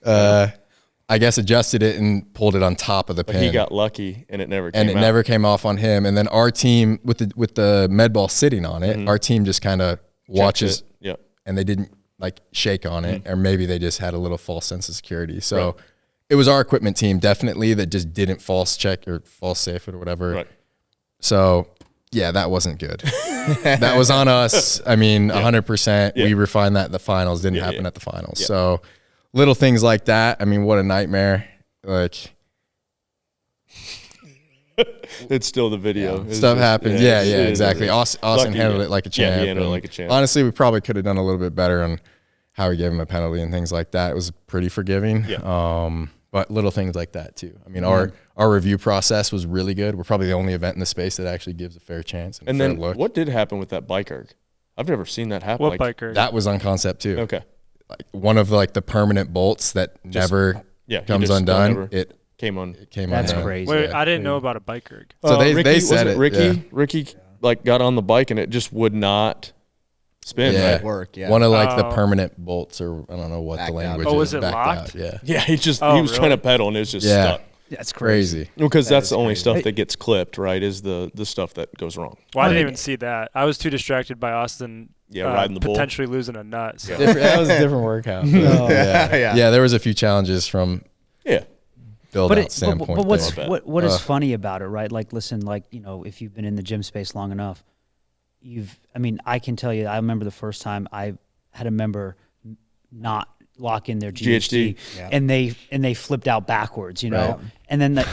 I guess adjusted it and pulled it on top of the pin. He got lucky, and it never came and it out. never came off on him. And then our team with the med ball sitting on it, our team just kind of watches, and they didn't like shake on it, or maybe they just had a little false sense of security. So it was our equipment team definitely that just didn't false check or false safe it or whatever. Right. So yeah, that wasn't good. That was on us. I mean, 100%. We refined that in the finals. Didn't happen at the finals. So little things like that. I mean, what a nightmare. Like, it's still the video. Stuff happens. Yeah, exactly. Austin handled it like a champ. Yeah, he handled it like a champ. Honestly, we probably could have done a little bit better on how we gave him a penalty and things like that. It was pretty forgiving. Yeah. But little things like that too. I mean, our review process was really good. We're probably the only event in the space that actually gives a fair chance and a fair then look. What did happen with that bike erg? I've never seen that happen. What bike erg? That was on concept too. Okay. Like one of the permanent bolts that never comes undone. It came on. That's undone. crazy. Wait, I didn't know about a bike erg. So they said wasn't it. Ricky got on the bike and it just would not spin. Yeah. Right? Work, yeah. One of the permanent bolts, or I don't know what Backed the out. language Oh, is. was it backed locked? out, yeah. Yeah, he was really? trying to pedal and it was just Yeah. stuck. That's crazy. Crazy. Because that's the only stuff that gets clipped, right? Is the stuff that goes wrong. Well, I didn't even see that. I was too distracted by Austin. Riding the bull. Potentially losing a nut. So. That was a different workout. Yeah, there was a few challenges from build out standpoint. But what is funny about it, right? Like, listen, if you've been in the gym space long enough, I can tell you, I remember the first time I had a member not lock in their GHD. And they flipped out backwards, Right. and then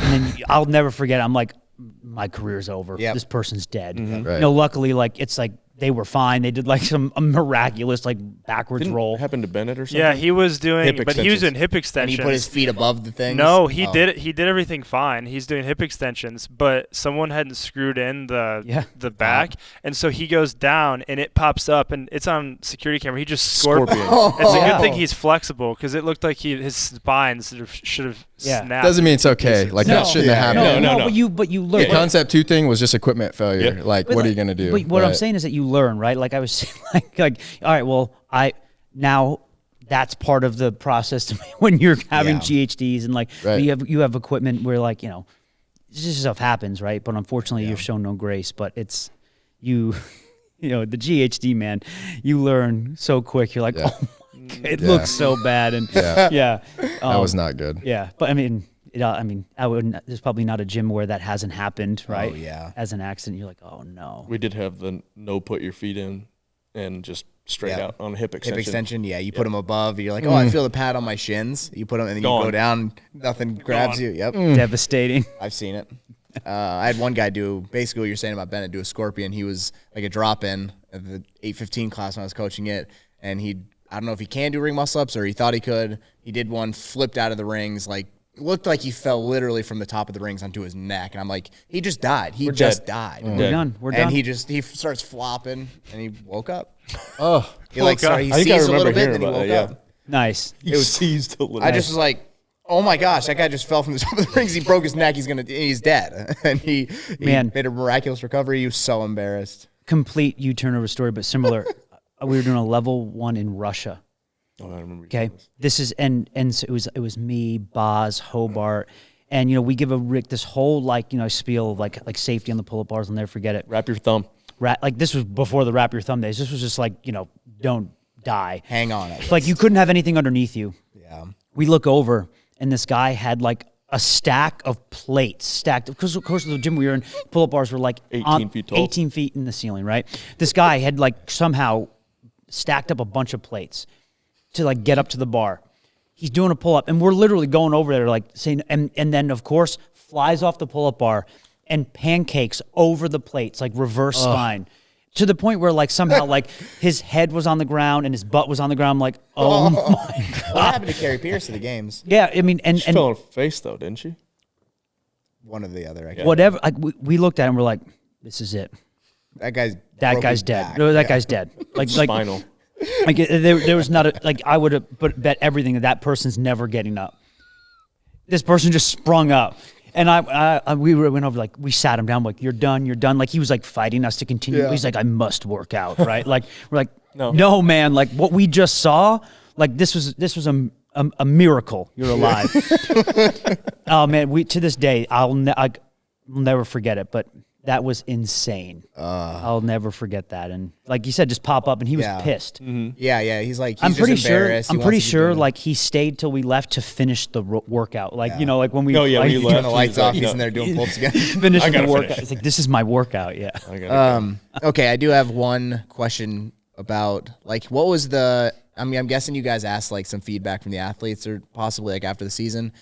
I'll never forget. I'm like, my career's over. Yep. This person's dead. Right. Luckily, it's like they were fine. They did a miraculous backwards Didn't roll. happen to Bennett or something? Yeah, he was doing, Hip but he was doing hip And extensions. he put his feet above the things? No, he did it. He did everything fine. He's doing hip extensions, but someone hadn't screwed in the back, and so he goes down, and it pops up, and it's on security camera. He just Scorpion. It's a good thing he's flexible because it looked like his spines should have snapped. Doesn't mean it's okay. That shouldn't have happened. No. But you learn. The concept 2 thing was just equipment failure. Yeah. What are you gonna do? But what I'm saying is that you learn, right? Like I was saying, all right, well, now that's part of the process to me when you're having GHDs and you have equipment where this stuff happens, right? But unfortunately, you're shown no grace. But it's the GHD, man. You learn so quick. You're like, oh my God, it looks so bad, and that was not good. Yeah, but I wouldn't. There's probably not a gym where that hasn't happened, right? Oh, yeah. As an accident, you're like, oh no. We did have the no put your feet in and just straight out on a hip extension. Hip extension, you put them above. You're like, I feel the pad on my shins. You put them, and then you go down. Nothing grabs you. Yep. Devastating. I've seen it. I had one guy do basically what you're saying about Bennett, do a scorpion. He was like a drop-in at the 815 class when I was coaching it, and I don't know if he can do ring muscle ups or he thought he could. He did one, flipped out of the rings, looked like he fell literally from the top of the rings onto his neck, and I'm like, he just died. He just died. We're done. We're done. And he starts flopping, and he woke up. Oh, He seized a little bit, and then he woke up. Nice. He seized a little. I just was like, oh my gosh, that guy just fell from the top of the rings. He broke his neck. He's dead. And he made a miraculous recovery. He was so embarrassed. Complete U-turnover story, but similar. We were doing a level 1 in Russia. Oh, I remember. Okay, this is and so it was me, Boz, Hobart, and we give this whole spiel of like safety on the pull-up bars. I'll never forget it. Wrap your thumb. This was before the wrap your thumb days. This was just don't die. Hang on. You couldn't have anything underneath you. Yeah. We look over, and this guy had a stack of plates stacked. Because of course the gym we were in, pull-up bars were 18 feet tall. 18 feet in the ceiling, right? This guy had somehow stacked up a bunch of plates to get up to the bar. He's doing a pull-up, and we're literally going over there saying, and then of course flies off the pull-up bar and pancakes over the plates, reverse spine. To the point where somehow his head was on the ground and his butt was on the ground. I'm like, oh my God. What happened to Carrie Pierce at the games? Yeah, and She fell on her face though, didn't she? one or the other. I guess. Whatever. Like we looked at him, we're like, this is it. That guy's dead. back. No, that guy's dead. Like Spinal. Like there was not like I would have bet everything that person's never getting up. This person just sprung up, and we went over, like, we sat him down, like, you're done. Like he was like fighting us to continue. Yeah. He's like, I must work out, right? Like we're like, no man, like what we just saw, like this was a miracle. You're alive. Oh man, we to this day I'll never forget it, but. That was insane. I'll never forget that. And like you said, just pop up, and he was pissed. Mm-hmm. Yeah. He's like, I'm pretty sure. Like he stayed till we left to finish the workout. Like you know, like when we when you turn the lights off, he's in there doing pull-ups again. Finishing the workout. It's like, this is my workout. Yeah. Okay, I do have one question about like what was the. I mean, I'm guessing you guys asked like some feedback from the athletes, or possibly like after the season.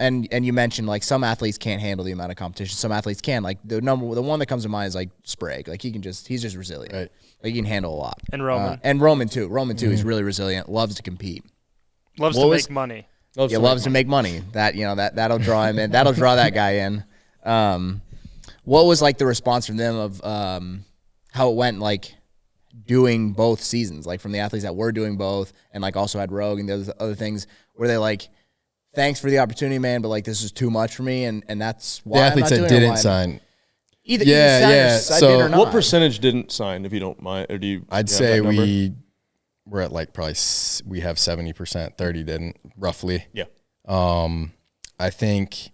And you mentioned like some athletes can't handle the amount of competition. Some athletes can. Like the one that comes to mind is like Sprague. Like he's just resilient. Right. Like he can handle a lot. And Roman. And Roman too. He's really resilient. Loves to compete. Loves to make money. Loves to make money. That that'll draw him in. That'll draw that guy in. What was like the response from them of how it went, like doing both seasons, like from the athletes that were doing both and like also had Rogue and those other things? Were they like, thanks for the opportunity, man, but like this is too much for me, and that's why the athletes that didn't sign. Either So what percentage didn't sign, if you don't mind, or do you? I'd say we're at like probably we have 70%, 30 didn't, roughly. Yeah. I think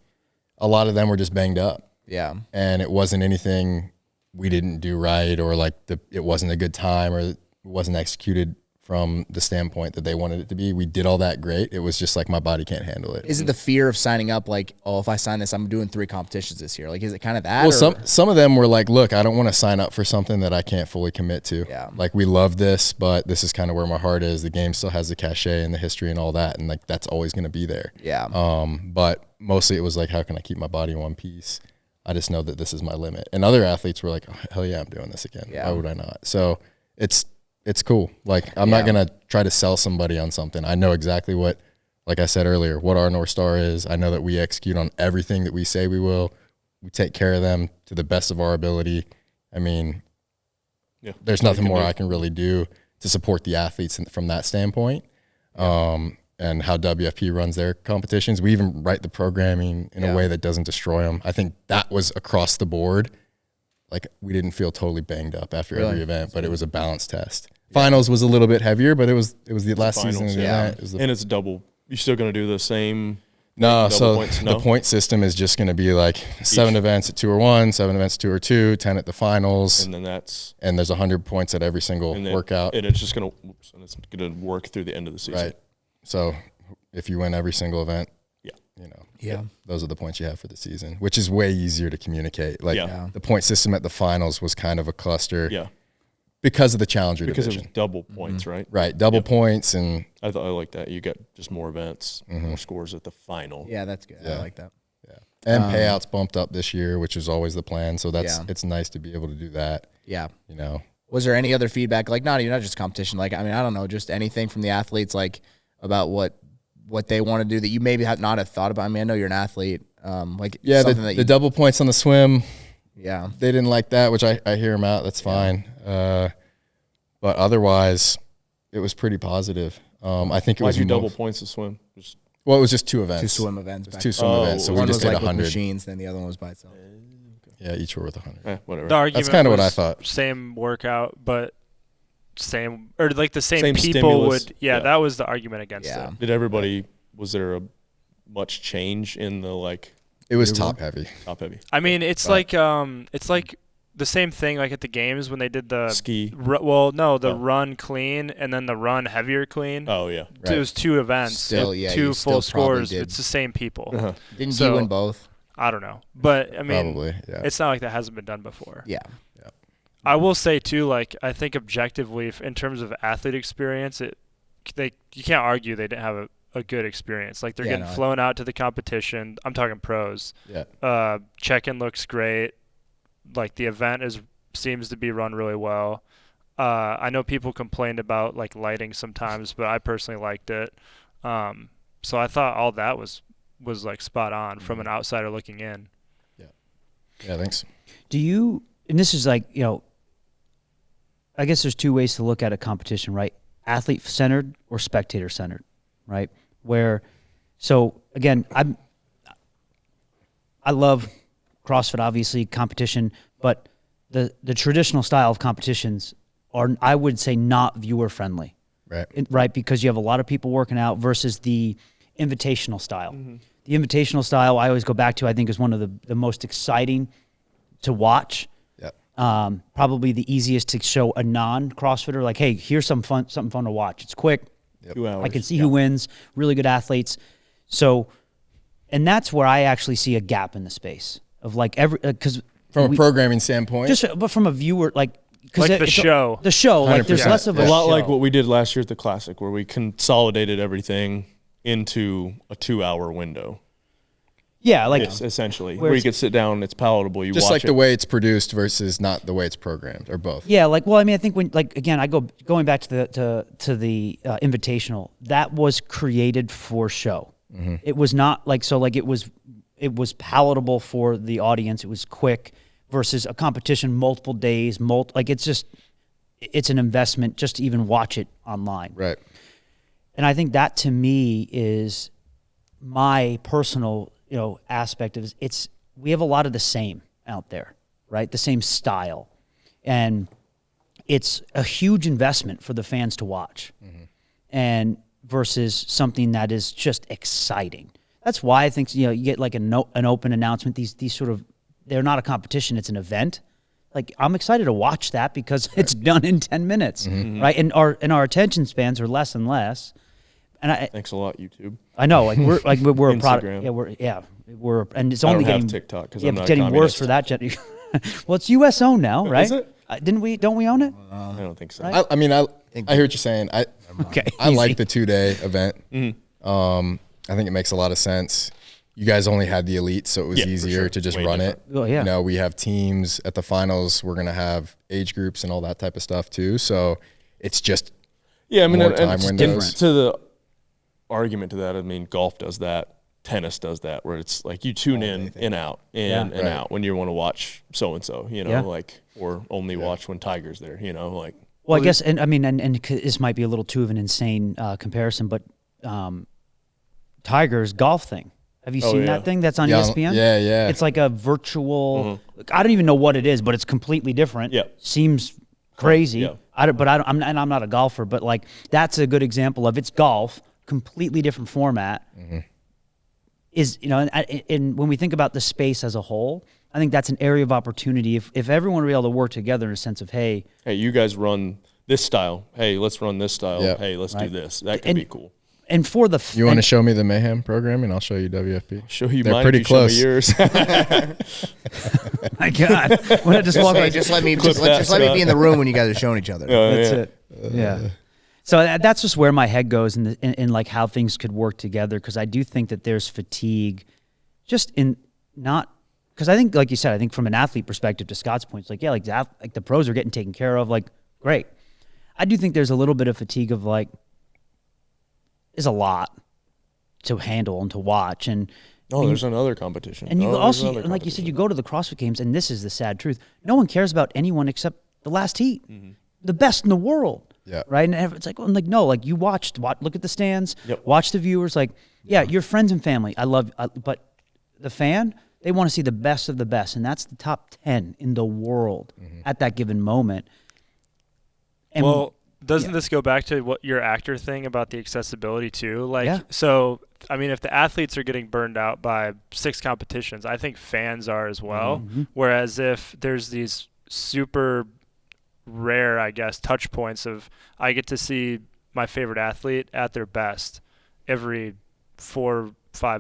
a lot of them were just banged up. Yeah. And it wasn't anything we didn't do right, or like it wasn't a good time, or it wasn't executed from the standpoint that they wanted it to be. We did all that great. It was just like my body can't handle it. Is it the fear of signing up, like, oh, if I sign this, I'm doing 3 competitions this year? Like, is it kind of that? Well, some of them were like, look, I don't want to sign up for something that I can't fully commit to. Yeah. Like, we love this, but this is kind of where my heart is. The game still has the cachet and the history and all that, and like that's always going to be there. Yeah. But mostly it was like, how can I keep my body in one piece? I just know that this is my limit. And other athletes were like, oh, hell yeah, I'm doing this again. Yeah. Why would I not? So it's cool. Like, I'm not going to try to sell somebody on something. I know exactly what, like I said earlier, what our North Star is. I know that we execute on everything that we say we will. We take care of them to the best of our ability. I mean, there's nothing more I can really do to support the athletes from that standpoint. And how WFP runs their competitions. We even write the programming in a way that doesn't destroy them. I think that was across the board. Like, we didn't feel totally banged up after every event, but it was a balanced test. Finals was a little bit heavier, but it was the last season of the event. And it's double. You're still going to do the same? No, so the point system is just going to be like 7 events at 2 or 1, 7 events at 2 or 2, 10 at the finals. And then and there's 100 points at every single workout. And it's just going to work through the end of the season. Right. So if you win every single event, those are the points you have for the season, which is way easier to communicate. Like, the point system at the finals was kind of a cluster. Yeah. Because of the challenger division. Because it was double points, right? Right, double points. And I like that. You get just more events, more scores at the final. Yeah, that's good. I like that. Yeah. And payouts bumped up this year, which was always the plan. So it's nice to be able to do that. Yeah. You know. Was there any other feedback? Like, not just competition. Like, I mean, I don't know, just anything from the athletes, like about what they want to do that you maybe not have thought about. I mean, I know you're an athlete. The double points on the swim. Yeah. They didn't like that, which I hear them out. That's fine. But otherwise, it was pretty positive. I think it was double points to swim. It was just 2 events. 2 swim events. 2 swim events. So one we just did was like 100 machines, then the other one was by itself. Yeah, each were with 100. Whatever. The argument That's kind of what was I thought. Same workout, but same or like the same people stimulus. would. Yeah, that was the argument against it. Did everybody? Was there much change in the like? It was top heavy. Top heavy. I mean, it's like the same thing like at the games when they did the ski. Run clean and then the run heavier clean. Oh yeah. Right. It was 2 events. Still, two full scores. It's the same people. Didn't you win both? I don't know, but I mean, probably. Yeah. It's not like that hasn't been done before. Yeah. I will say too, like I think objectively, in terms of athlete experience, you can't argue they didn't have a good experience. Like they're getting flown out to the competition. I'm talking pros. Yeah. Check-in looks great. Like the event seems to be run really well. I know people complained about like lighting sometimes, but I personally liked it. So I thought all that was was like spot on from an outsider looking in. Yeah, thanks. Do you, and this is like, you know, I guess there's two ways to look at a competition, right? Athlete-centered or spectator-centered, right? Where, so again, I love CrossFit, obviously, competition, but the traditional style of competitions are, I would say, not viewer-friendly, right? Because you have a lot of people working out versus the invitational style. The invitational style, I always go back to, I think, is one of the most exciting to watch. Probably the easiest to show a non-CrossFitter, like, hey, here's something fun to watch. It's quick. 2 hours. I can see who wins, really good athletes. So, and that's where I actually see a gap in the space of like because from a programming standpoint, but from a viewer, like the show, like there's less of a lot show. like what we did last year at the Classic, where we consolidated everything into a 2-hour window. Yeah, like essentially, where you could sit down, it's palatable. You just watch like it. the way it's produced versus not the way it's programmed, or both. Yeah, like, well, I mean, I think when, like, again, I going back to the invitational, that was created for show. It was not like, so like it was palatable for the audience. It was quick versus a competition, multiple days, like it's an investment just to even watch it online. Right. And I think that to me is my personal, aspect of we have a lot of the same out there, right? The same style. And it's a huge investment for the fans to watch. And versus something that is just exciting. That's why I think, you get like an open announcement, these sort of, they're not a competition, it's an event. Like, I'm excited to watch that because it's done in 10 minutes, right? And our attention spans are less and less. And thanks a lot, YouTube. I know, like we're a product. Instagram. We're and it's I only don't have getting TikTok because I'm not getting worse for that. Well, it's US owned now, right? Is it? Don't we own it? I don't think so. Right? I mean, I hear what you're saying. Okay, I easy. like the 2-day event. I think it makes a lot of sense. You guys only had the elite, so it was easier to just run it. Oh, yeah. We have teams at the finals. We're gonna have age groups and all that type of stuff too. So it's just I mean, more and time windows. To the argument to that, I mean, golf does that. Tennis does that, where it's like you tune in, out, out when you want to watch so and so, like, or only watch when Tiger's there, like. Well, I guess, and I mean, and this might be a little too of an insane comparison, but Tiger's golf thing. Have you seen that thing that's on ESPN? Yeah. It's like a virtual. I don't even know what it is, but it's completely different. Yeah, seems crazy. Yeah. I'm not a golfer, but like that's a good example of it's golf, completely different format. Is and when we think about the space as a whole, I think that's an area of opportunity. If everyone were able to work together in a sense of, hey, you guys run this style. Hey, let's run this style. Yeah. Hey, let's do this. That could be cool. And for the you want to show me the Mayhem program, and I'll show you WFP. Show you They're mine. pretty if you close. Show me yours. My God, when I just walk Hey, just let me be in the room when you guys are showing each other. That's it. Yeah. So that's just where my head goes in like how things could work together, because I do think that there's fatigue, just in not because I think, like you said, I think from an athlete perspective, to Scott's point, it's like like the pros are getting taken care of, like great. I do think there's a little bit of fatigue of like is a lot to handle and to watch, and there's another competition. and you also, and like you said, you go to the CrossFit Games, and this is the sad truth: no one cares about anyone except the last heat, the best in the world. Yeah. Right. And it's like, well, I'm like, no, like you watch, look at the stands, watch the viewers. Like, your friends and family. But the fan, they want to see the best of the best. And that's the top 10 in the world at that given moment. And doesn't this go back to what your actor thing about the accessibility too? Like, so, I mean, if the athletes are getting burned out by 6 competitions, I think fans are as well. Whereas if there's these super rare, I guess, touch points of I get to see my favorite athlete at their best every 4-5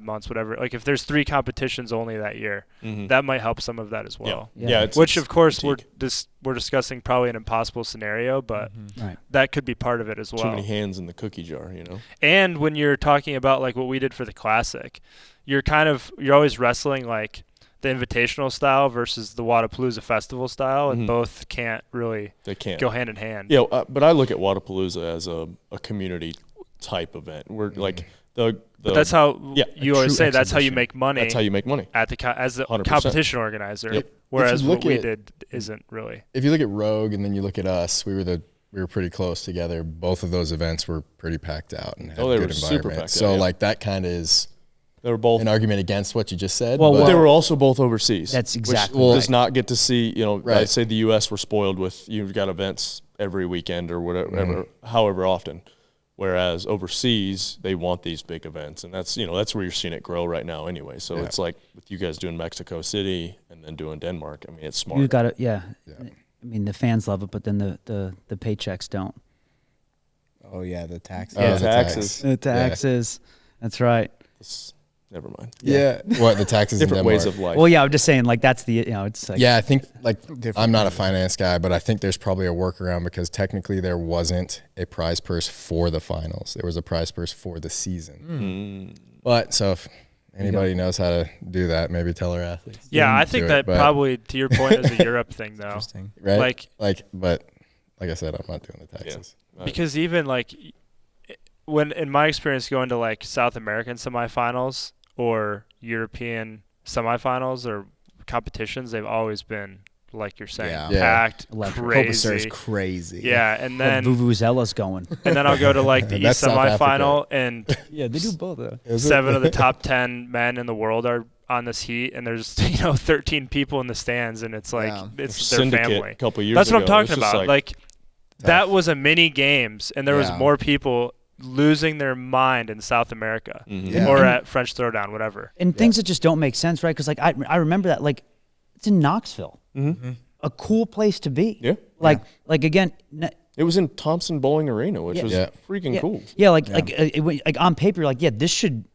months, whatever. Like if there's 3 competitions only that year, that might help some of that as well. Which of course we're discussing probably an impossible scenario, but that could be part of it as well. Too many hands in the cookie jar, And when you're talking about like what we did for the Classic, you're always wrestling like the invitational style versus the Wadapalooza festival style, and both can't really go hand in hand. Yeah, but I look at Wadapalooza as a community type event where like But that's how you always say. That's how you exhibition. make money. That's how you make money. at the as the 100%. competition organizer. Yep. Whereas look what we at- did isn't really. If you look at Rogue and then you look at us, we were pretty close together. Both of those events were pretty packed out and had they a were good super environment. packed out, So yeah. like that kind of is They were both. an argument against what you just said. Well, but But they were also both overseas. That's which exactly Well, does not get to see, Right. I'd say the U.S. were spoiled with, you've got events every weekend or whatever, however often. Whereas overseas, they want these big events. And that's where you're seeing it grow right now anyway. So it's like with you guys doing Mexico City and then doing Denmark, I mean, it's smart. You got to, I mean, the fans love it, but then the paychecks don't. Oh yeah, the tax. Oh, Yeah, the taxes. The taxes. That's right. Never mind. yeah. What, the taxes in Different Denmark? ways of life. Well, yeah, I'm just saying, like, that's the, it's like, Yeah, I think Different I'm not a finance guy, but I think there's probably a workaround because technically there wasn't a prize purse for the finals. There was a prize purse for the season. But so if anybody knows how to do that, maybe tell our athletes. Yeah, I do think it, that but- probably, to your point, is a Europe thing though. Interesting. right? Like But like I said, I'm not doing the taxes. because even like when in my experience going to like South American semifinals or European semifinals or competitions, they've always been like you're saying, Yeah. Yeah. packed, Electric. Copacer's crazy. crazy. Yeah, and the then Vuvuzella's going. I'll go to like the That's East South semifinal, and Yeah, they do both, though. 7 of the top 10 men in the world are on this heat, and there's 13 people in the stands, and it's like Yeah. it's their Syndicate family. a couple years That's what I'm ago, talking it's just about. Like that was a mini games, and there was Yeah. more people losing their mind in South America Yeah. or at French Throwdown, whatever. And things that just don't make sense, right? Because, like, I remember that, like, it's in Knoxville. A cool place to be. Yeah. Like again, It was in Thompson Bowling Arena, which was Yeah. freaking yeah, cool. Yeah, like on paper, you're like, yeah, this should,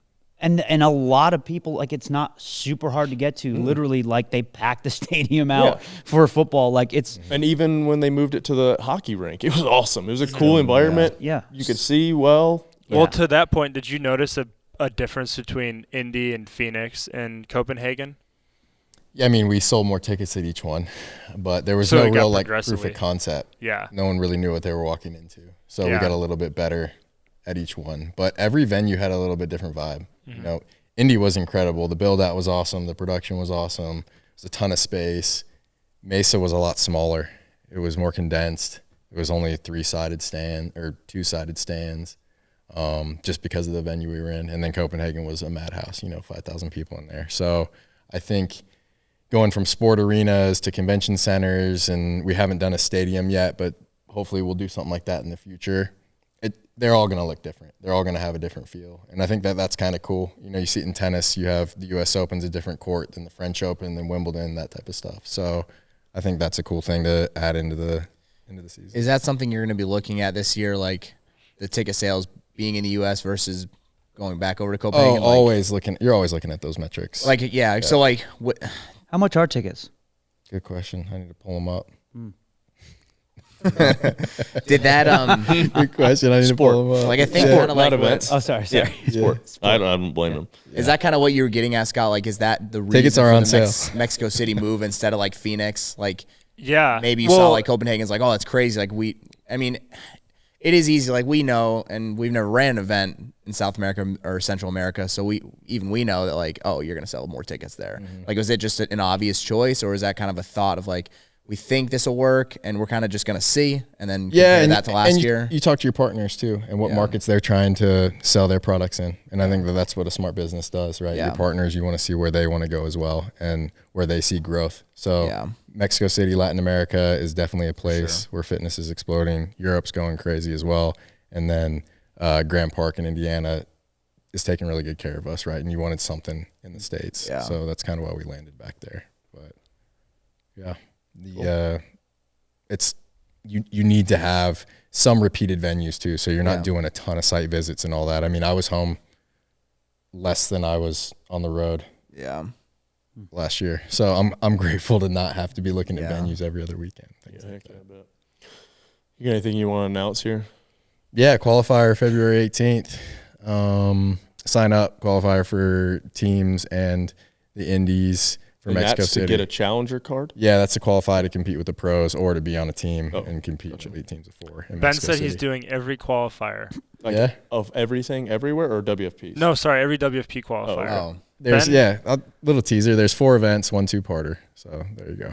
and a lot of people, like, it's not super hard to get to. Literally, like, they pack the stadium out for football. Like, it's And even when they moved it to the hockey rink, it was awesome. It was a cool environment. Yeah. You could see well. Well, to that point, did you notice a difference between Indy and Phoenix and Copenhagen? Yeah, I mean, we sold more tickets at each one, but there was So no it got real like proof progressively- of concept. Yeah. No one really knew what they were walking into. So we Yeah. got a little bit better at each one. But every venue had a little bit different vibe. You know, Indy was incredible. The build out was awesome. The production was awesome. It was a ton of space. Mesa was a lot smaller. It was more condensed. It was only a 3-sided stand or 2-sided stands, just because of the venue we were in. And then Copenhagen was a madhouse, 5,000 people in there. So I think going from sport arenas to convention centers, and we haven't done a stadium yet, but hopefully we'll do something like that in the future. They're all going to look different. They're all going to have a different feel. And I think that's kind of cool. You see it in tennis. You have the U.S. Open's a different court than the French Open, than Wimbledon, that type of stuff. So I think that's a cool thing to add into the season. Is that something you're going to be looking at this year, like the ticket sales being in the U.S. versus going back over to Copenhagen? You're always looking at those metrics. Yeah. So, like, what? how much are tickets? Good question. I need to pull them up. Did that? Good question. I need to pull them up. Like, I think Sport, kind of like not what- events. Oh, sorry. Sport. I don't blame them. Is that kind of what you were getting at, Scott? Like, is that the reason Tickets are for on the sale. Mexico City move instead of like Phoenix? Like, Yeah. maybe you saw like Copenhagen's like, oh, that's crazy. Like I mean, it is easy. Like, we know, and we've never ran an event in South America or Central America, so we know that, like, oh, you're gonna sell more tickets there. Like, was it just an obvious choice, or is that kind of a thought of like, we think this will work, and we're kind of just gonna see, and then compare that to last year? You talk to your partners too, and what markets they're trying to sell their products in. And I think that's what a smart business does, right? Yeah. Your partners, you want to see where they want to go as well, and where they see growth. So Mexico City, Latin America is definitely a place where fitness is exploding. Europe's going crazy as well, and then Grand Park in Indiana is taking really good care of us, right? And you wanted something in the States, so that's kind of why we landed back there. But yeah. It's you need to have some repeated venues too, so you're not doing a ton of site visits and all that. I mean, I was home less than I was on the road last year, so I'm grateful to not have to be looking at venues every other weekend. Things like that. I bet. You got anything you want to announce here? Yeah, qualifier February 18th. Sign up, qualifier for teams and the indies for And Mexico that's City. to get a challenger card? Yeah, that's to qualify to compete with the pros or to be on a team and compete with 8 teams of 4. in Ben Mexico said he's City. doing every qualifier. Like of everything, everywhere, or WFPs? No, sorry, every WFP qualifier. Oh. There's Ben? a little teaser. There's 4 events, 1 2-parter. So there you go.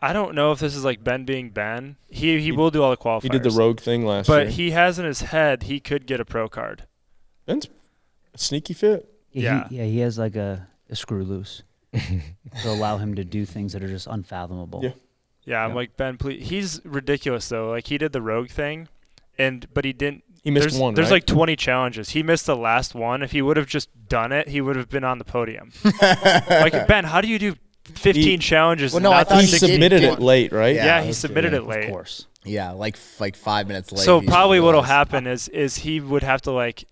I don't know if this is like Ben being Ben. He will do all the qualifiers. He did the rogue thing last year. But he has in his head he could get a pro card. Ben's a sneaky fit. Yeah. He has like a screw loose to allow him to do things that are just unfathomable. Yeah. Yeah, I'm like, Ben, please. He's ridiculous though. Like he did the rogue thing, but he didn't. He missed one. There's right? like 20 challenges. He missed the last one. If he would have just done it, he would have been on the podium. Like Ben, how do you do 15 challenges? Well, no, I thought he submitted it late, right? Yeah, he submitted it late. Of course. Yeah, like 5 minutes late. So he probably what'll realized. happen is he would have to like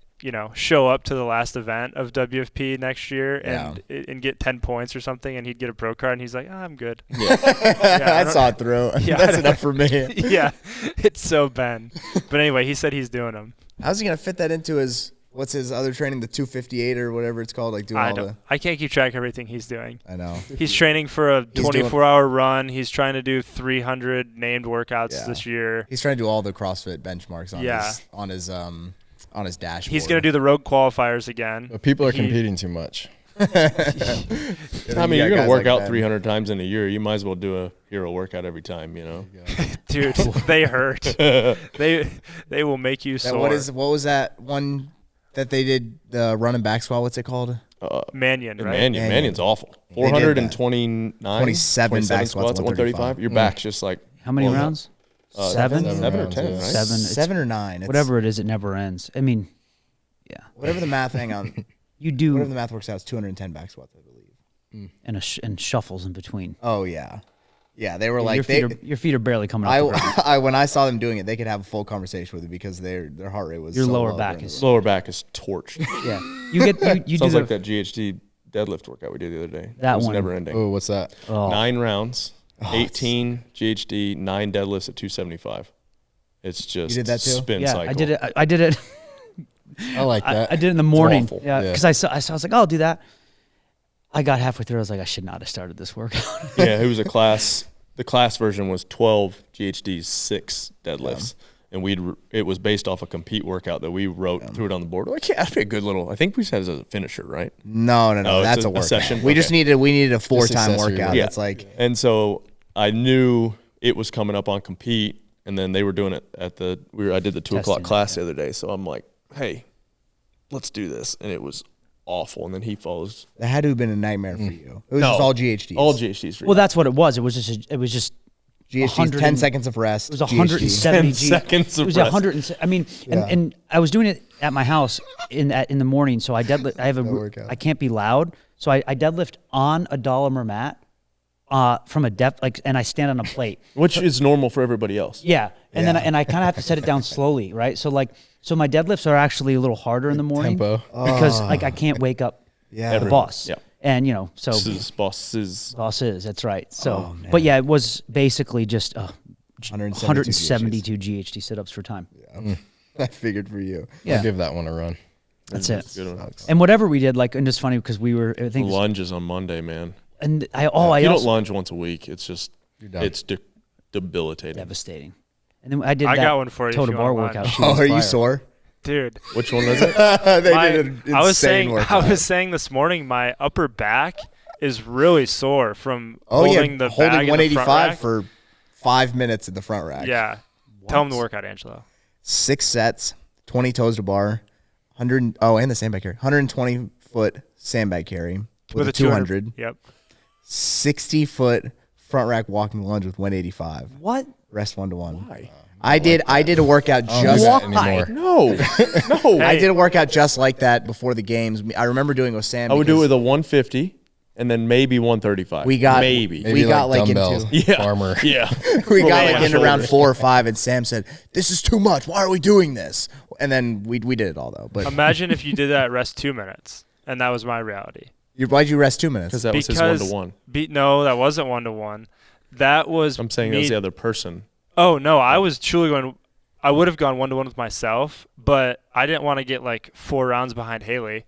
show up to the last event of WFP next year and get 10 points or something, and he'd get a pro card, and he's like, I'm good. Yeah. I saw it through. Yeah, That's enough for me. Yeah, it's so Ben. But anyway, he said he's doing them. How's he gonna fit that into what's his other training, the 258 or whatever it's called, like doing I can't keep track of everything he's doing. I know. He's training for a 24-hour run. He's trying to do 300 named workouts this year. He's trying to do all the CrossFit benchmarks on his dashboard. He's going to do the rogue qualifiers again. But people are competing too much. I mean, you're going to work out 300 times in a year. You might as well do a hero workout every time, Dude, they hurt. They will make you sore. What was that one that they did, the running back squat? What's it called? Mannion, right? Manion's awful. 429, 27 back squats at 135. Your back's just like. How many rounds? 7 or 10, right? 7 or 9. Whatever it is, it never ends. I mean, yeah. Whatever the math. Hang on. You do whatever the math works out. It's 210 back squats, I believe. And shuffles in between. Oh yeah, yeah. They were like your feet are barely coming up. When I saw them doing it, they could have a full conversation with it because their heart rate was. Your so lower low back is torched. Yeah, you Sounds do like that GHD deadlift workout we did the other day. That it was one. never ending. Oh, what's that? 9 rounds, 18 GHD, 9 deadlifts at 275. It's just you did that too? spin cycle. I did it. I like that. I did it in the morning. awful. Yeah, because I was like, I'll do that. I got halfway through. I was like, I should not have started this workout. Yeah, it was a class. The class version was 12 GHDs, 6 deadlifts. And it was based off a compete workout that we wrote, threw it on the board. Like, yeah, that'd be a good little. I think we said it as a finisher, right? No, that's a workout. Session. We needed a 4-time workout. Yeah. It's like, and so I knew it was coming up on compete, and then they were doing it at I did the 2 o'clock class the other day. So I'm like, hey, let's do this, and it was awful. And then he follows. That had to have been a nightmare for you. It was just all GHDs. All GHDs. For Well, that's what it was. It was just GHDs, 10 seconds of rest. It was 170 seconds of rest. rest. 100. I mean, and I was doing it at my house in the morning. So I deadlift. I can't be loud. So I deadlift on a Dahlinger mat from a depth, and I stand on a plate, which is normal for everybody else. Yeah, and then I kind of have to set it down slowly, right? So my deadlifts are actually a little harder in the morning because I can't wake up the boss. Yeah. And bosses. That's right. So, but yeah, it was basically just 172 GHD sit-ups for time. Yeah. I figured for you. Yeah. I'll give that one a run. That's it. And whatever we did, and it's funny because we were, I think lunges on Monday, man. And if you don't lunge once a week, it's just it's debilitating, devastating. And then I got one for you. Total bar workout. Are you sore? Dude, which one was it? I was saying this morning, my upper back is really sore from holding the holding bag 185 for 5 minutes in the front rack. Yeah, tell him the workout, Angelo. 6 sets, 20 toes to bar, 100. Oh, and the sandbag carry, 120-foot sandbag carry with a 200. Yep. 60-foot front rack walking lunge with 185. What? Rest 1-to-1. Why? I did a workout just anymore. No. I did a workout just like that before the games. I remember doing with Sam. I would do it with a 150 and then maybe 135. We got maybe got like dumbbells, into farmer. Yeah. We got like into round 4 or 5, and Sam said, "This is too much. Why are we doing this?" And then we did it all though. But imagine if you did that rest 2 minutes, and that was my reality. Why'd you rest 2 minutes? Because that was his 1-to-1. No, that wasn't 1-to-1. That was. I'm saying that was the other person. Oh no, I was truly going. I would have gone 1-to-1 with myself, but I didn't want to get like 4 rounds behind Haley.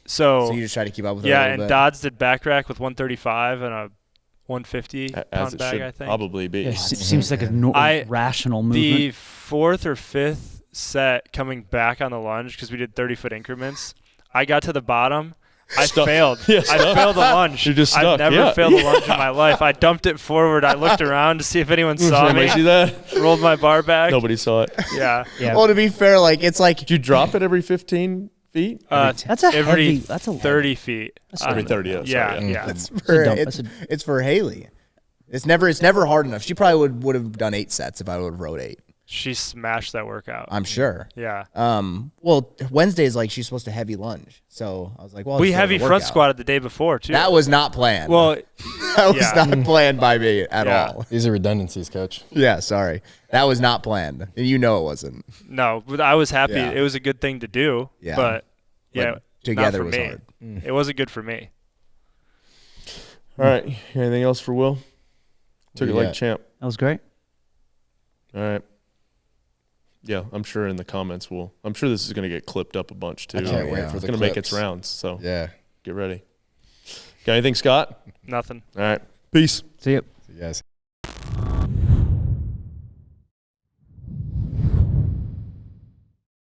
So you just try to keep up with her. Yeah, and Dodds did back rack with 135 and a 150 as pound it bag, should I think. probably be. Yeah, seems like a rational movement. The 4th or 5th set coming back on the lunge because we did 30-foot increments. I got to the bottom. I failed. Yeah, I failed the lunge. You're just stuck. I've never failed a lunge in my life. I dumped it forward. I looked around to see if anyone saw me. See that? Rolled my bar back. Nobody saw it. Yeah. Well, to be fair, like it's like Did you drop it every 15 feet? That's a every heavy. That's a 30 feet. Every 30. Yeah. Yeah, Sorry, yeah. it's for Haley. It's never hard enough. She probably would have done 8 sets if I would have rode 8. She smashed that workout. I'm sure. Yeah. Well, Wednesday's like she's supposed to heavy lunge, so I was like, well, We heavy front squatted the day before too. That was not planned. Well, that was not planned by me at Yeah. all. These are redundancies, coach. Yeah, sorry, that was not planned. You know it wasn't. no, but I was happy. Yeah. It was a good thing to do. Yeah. But yeah, Like, together not was for me. hard. It wasn't good for me. All right. Anything else for Will? Took it Yeah. like champ. That was great. All right. Yeah, I'm sure in the comments I'm sure this is going to get clipped up a bunch too. I can't wait yeah. for It's the going to make its clips. rounds, so Yeah. get ready. Got anything, Scott? Nothing. All right. Peace. See you. See you guys.